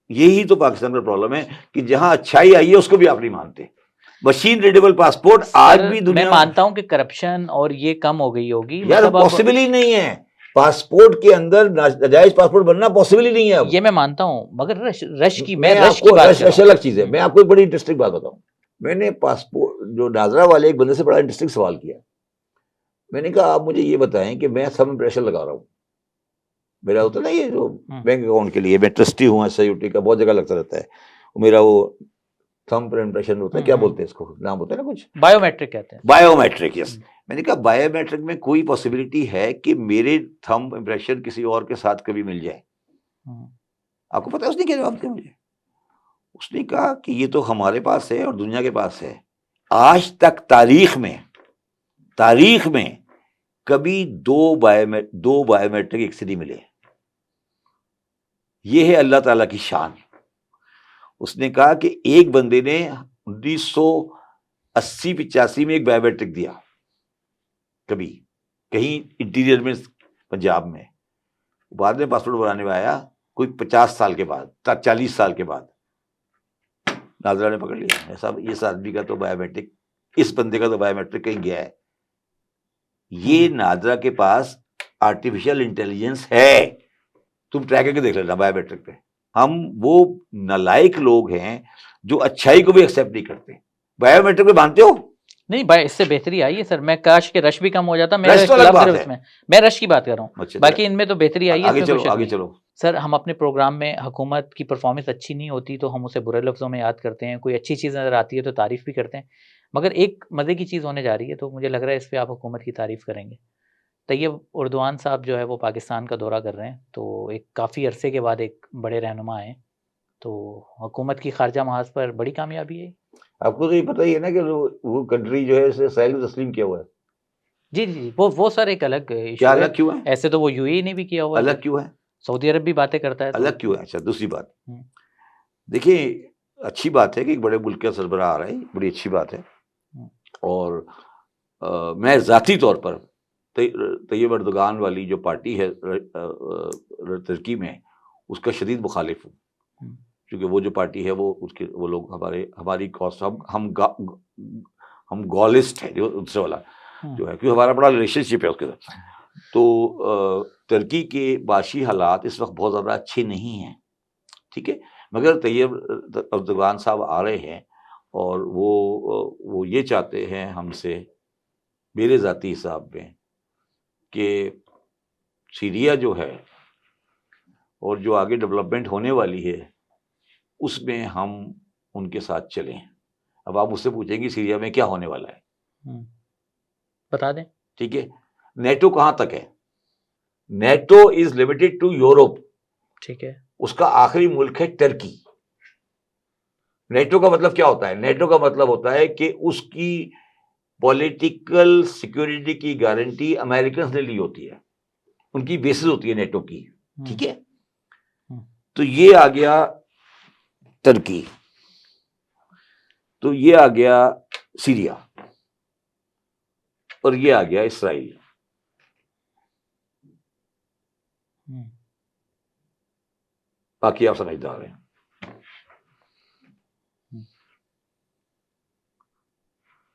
यही तो पाकिस्तान का प्रॉब्लम है कि जहां अच्छाई आई है उसको भी आप नहीं मानते। मशीन रीडेबल पासपोर्ट आज भी दुनिया, मैं मानता हूं कि करप्शन और ये कम हो गई होगी, यार मतलब पॉसिबल ही नहीं है। पासपोर्ट के अंदर नाजायज पासपोर्ट बनना पॉसिबल ही नहीं है अब। ये मैं मानता हूं, मगर रश की रश अलग चीज है। मैं आपको एक बड़ी इंटरेस्टिंग बात बताऊं। मैंने पासपोर्ट, जो नाजरा वाले एक बंदे से बड़ा इंटरेस्टिंग सवाल किया। मैंने कहा आप मुझे ये बताएं कि मैं थंब इम्प्रेशन लगा रहा हूँ, मेरा होता है ना ये जो बैंक अकाउंट के लिए, मैं ट्रस्टी हूँ SIUT का, बहुत जगह लगता रहता है, मेरा वो थंब इम्प्रेशन होता है, क्या बोलते हैं इसको, नाम होता है ना कुछ, बायोमेट्रिक कहते हैं। Biometric, yes. मैंने कहा बायोमेट्रिक में कोई पॉसिबिलिटी है कि मेरे थंब इम्प्रेशन किसी और के साथ कभी मिल जाए? आपको पता है उसने क्या जवाब दिया मुझे? उसने कहा कि ये तो हमारे पास है और दुनिया के पास है, आज तक तारीख में कभी दो बायोमेट्रिक एक से नहीं मिले। ये है अल्लाह ताला की शान। उसने कहा कि एक बंदे ने 1980-85 में एक बायोमेट्रिक दिया, कभी कहीं इंटीरियर में पंजाब में, बाद में पासपोर्ट बनाने में आया कोई 50 साल के बाद, 40 साल के बाद, नाजरा ने पकड़ लिया, साहब इस आदमी का तो बायोमेट्रिक, इस बंदे का तो बायोमेट्रिक कहीं गया है। ये नाजरा के पास आर्टिफिशियल इंटेलिजेंस है, तुम ट्रैक करके देख लेना बायोमेट्रिक पे। हम वो नालायक लोग हैं जो अच्छाई को भी एक्सेप्ट नहीं करते। बायोमेट्रिक पे मानते हो? नहीं भाई, इससे बेहतरी आई है सर। मैं काश के रश भी कम हो जाता, मैं रश की बात कर रहा हूँ, बाकी इनमें तो बेहतरी आई है। आगे चलो सर, हम अपने प्रोग्राम में हुकूमत की परफॉर्मेंस अच्छी नहीं होती तो हम उसे बुरे लफ्ज़ों में याद करते हैं, कोई अच्छी चीज़ नज़र आती है तो तारीफ़ भी करते हैं, मगर एक मज़े की चीज़ होने जा रही है तो मुझे लग रहा है इस पर आप हुकूमत की तारीफ़ करेंगे। तैयब उर्दवान साहब जो है वो पाकिस्तान का दौरा कर रहे हैं, तो एक काफ़ी अरसे के बाद एक बड़े रहनुमा आए, तो हुकूमत की खारजा महाज पर बड़ी कामयाबी है। आपको तो ये पता ही है ना कि वो कंट्री जो है इसे साहिल तस्लीम किया हुआ है। जी जी, वो सर एक अलग इशू क्या है। अलग क्यों है? ऐसे तो वो UAE ने भी किया हुआ है। अलग क्यों है? सऊदी अरब भी बातें करता है। अलग क्यों है? अच्छा, दूसरी बात, देखिए अच्छी बात है कि एक बड़े मुल्क का सरबराह आ रहा है, बड़ी अच्छी बात है। और मैं ज़ाती तौर पर तैयब अर्दोगान वाली जो पार्टी है तुर्की में, उसका शदीद मुखालिफ हूँ, क्योंकि वो जो पार्टी है वो लोग हमारी कॉस्ट, हम गॉलिस्ट है जो दूसरे वाला जो है, क्योंकि हमारा बड़ा रिलेशनशिप है उसके साथ। तो तुर्की के माशी हालात इस वक्त बहुत ज़्यादा अच्छे नहीं हैं, ठीक है, मगर तैयब अर्दोगान साहब आ रहे हैं और वो ये चाहते हैं हमसे, मेरे ज़ाती हिसाब में, कि सीरिया जो है और जो आगे डेवलपमेंट होने वाली है उसमें हम उनके साथ चलें। अब आप मुझसे पूछेंगे सीरिया में क्या होने वाला है, बता दें। ठीक है, नेटो कहाँ तक है? NATO is limited to Europe, ठीक है, उसका आखिरी मुल्क है टर्की। नेटो का मतलब क्या होता है? नेटो का मतलब होता है कि उसकी पॉलिटिकल सिक्योरिटी की गारंटी अमेरिकन ने ली होती है, उनकी बेसिस होती है नेटो की, ठीक है। तो ये आ गया तुर्की, तो ये आ गया सीरिया, और ये आ गया इसराइल। बाकी आप समझदार हैं।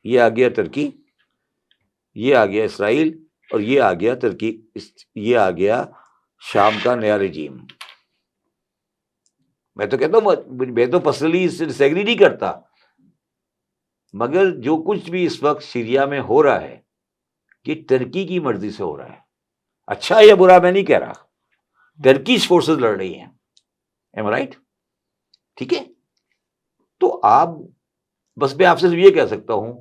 ये आ गया तुर्की, ये आ गया इसराइल, और ये आ गया तुर्की, ये आ गया शाम का नया रिजीम। मैं तो कहता हूं, मैं तो पर्सनली इससे डिसएग्री नहीं करता, मगर जो कुछ भी इस वक्त सीरिया में हो रहा है ये तुर्की की मर्जी से हो रहा है। अच्छा या बुरा मैं नहीं कह रहा, टर्कीश फोर्सेस लड़ रही हैं, एम आई राइट? ठीक है, तो आप बस मैं आपसे ये कह सकता हूं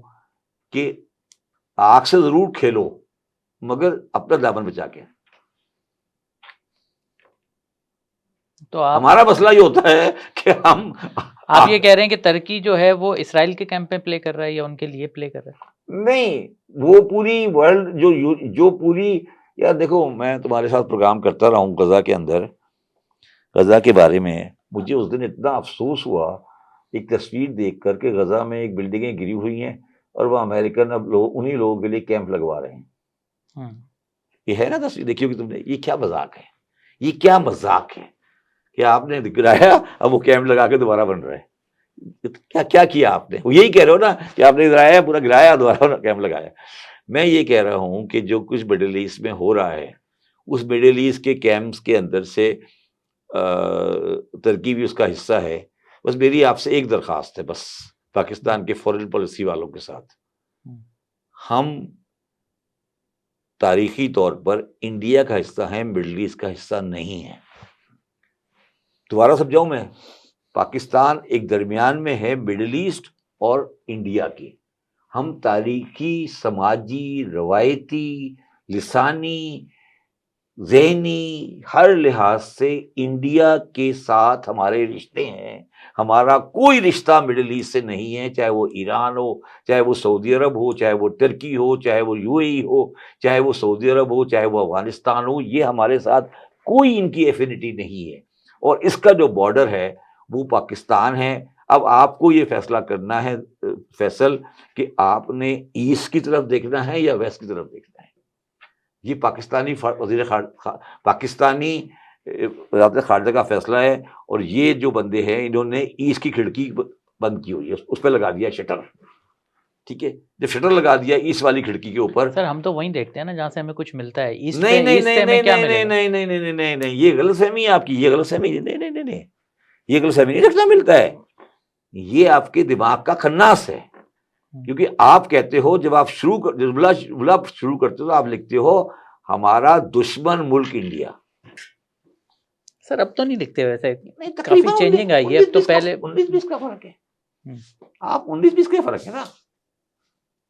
कि आग से जरूर खेलो मगर अपना दामन बचा के। तो आप हमारा मसला ये होता है कि हम आप ये कह रहे हैं कि तुर्की जो है वो इसराइल के कैंप में प्ले कर रहा है या उनके लिए प्ले कर रहा है? नहीं, वो पूरी वर्ल्ड जो पूरी, यार देखो, मैं तुम्हारे साथ प्रोग्राम करता रहा हूँ गजा के अंदर, गजा के बारे में मुझे उस दिन इतना अफसोस हुआ एक तस्वीर देख कर के गजा में एक बिल्डिंगें गिरी हुई हैं और वह अमेरिकन अब उन्हीं लोगों के लिए कैंप लगवा रहे हैं। ये है ना तस्वीर, देखियो कि तुमने, ये क्या मजाक है, ये क्या मजाक है कि आपने गिराया अब वो कैंप लगा के दोबारा बन रहा है। क्या क्या किया आपने? वो यही कह रहे हो ना कि आपने गिराया, पूरा गिराया, दोबारा कैंप लगाया। मैं ये कह रहा हूं कि जो कुछ मिडिल ईस्ट में हो रहा है उस मिडिल ईस्ट के कैंप्स के अंदर से तुर्की भी उसका हिस्सा है। बस मेरी आपसे एक दरखास्त है, बस पाकिस्तान के फॉरेन पॉलिसी वालों के साथ, हम तारीखी तौर पर इंडिया का हिस्सा है, मिडिल ईस्ट का हिस्सा नहीं है। दोबारा समझाऊं मैं, पाकिस्तान एक दरमियान में है मिडिल ईस्ट और इंडिया के। हम तारीखी, समाजी, रवायती, लिसानी, ज़हनी, हर लिहाज से इंडिया के साथ हमारे रिश्ते हैं। हमारा कोई रिश्ता मिडिल ईस्ट से नहीं है, चाहे वो ईरान हो, चाहे वो सऊदी अरब हो, चाहे वो तुर्की हो, चाहे वो यूएई हो, चाहे वो सऊदी अरब हो, चाहे वो अफगानिस्तान हो, ये हमारे साथ कोई इनकी एफिनिटी नहीं है। और इसका जो बॉर्डर है वो पाकिस्तान है। अब आपको ये फैसला करना है फैसल कि आपने ईस्ट की तरफ देखना है या वेस्ट की तरफ देखना है। ये पाकिस्तानी पाकिस्तानी वज़ारत खारजा का फैसला है। और ये जो बंदे हैं इन्होंने ईस्ट की खिड़की बंद की हुई है, उस पर लगा दिया शटर, ठीक है। जब शटर लगा दिया ईस्ट वाली खिड़की के ऊपर, सर हम तो वहीं देखते हैं ना जहाँ से हमें कुछ मिलता है। ईस्ट नहीं पे नहीं ईस्ट नहीं से हमें नहीं क्या नहीं नहीं मिलेगा? नहीं नहीं नहीं नहीं नहीं, ये गलतफहमी है आपकी, ये गलतफहमी, नहीं नहीं नहीं नहीं, ये गलतफहमी नहीं रखना मिलता है, ये आपके दिमाग का खन्नास है। क्योंकि आप कहते हो, जब आप जुमला शुरू करते हो तो आप लिखते हो हमारा दुश्मन मुल्क इंडिया। सर अब तो नहीं दिखते वैसे, नहीं, काफी चेंजिंग आई है। अब तो पहले 19-20 का फर्क है। आप 19-20 का फर्क है ना,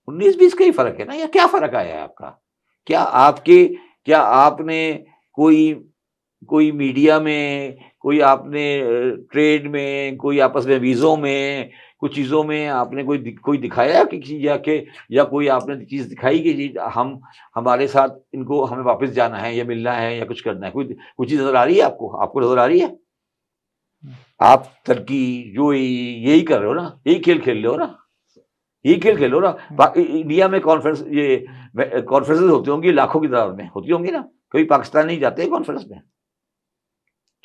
19-20 का ही फर्क है ना, या क्या फर्क आया है आपका? क्या आपने कोई मीडिया में, कोई आपने ट्रेड में, कोई आपस में वीज़ों में, कुछ चीज़ों में आपने कोई दिखाया कि किसी जाके, या कोई आपने चीज़ दिखाई कि जी हमारे साथ इनको, हमें वापस जाना है या मिलना है या कुछ करना है? कोई चीज़ नज़र आ रही है आपको नज़र आ रही है? आप तुर्की, यूएई, यही कर रहे हो ना, यही खेल खेल रहे हो ना, यही खेल खेल रहे हो ना। इंडिया में कॉन्फ्रेंसेस होती होंगी, लाखों की तादाद में होती होंगी ना। कभी पाकिस्तान नहीं जाते कॉन्फ्रेंस में?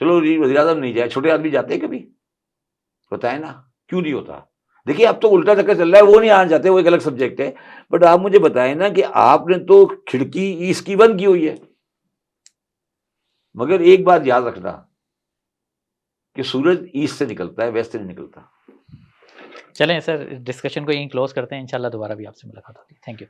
चलो वज़ीर आज़म नहीं जाए, छोटे आदमी जाते हैं कभी? बताए ना, क्यों नहीं होता? देखिए अब तो उल्टा चक्कर चल रहा है, वो नहीं आना चाहते, वो एक अलग सब्जेक्ट है। बट आप मुझे बताएं ना कि आपने तो खिड़की ईस्ट की बंद की हुई है, मगर एक बात याद रखना कि सूरज ईस्ट से निकलता है, वेस्ट से नहीं निकलता। चलें सर, डिस्कशन को यहीं क्लोज करते हैं, इंशाल्लाह दोबारा भी आपसे मुलाकात होगी। Thank you.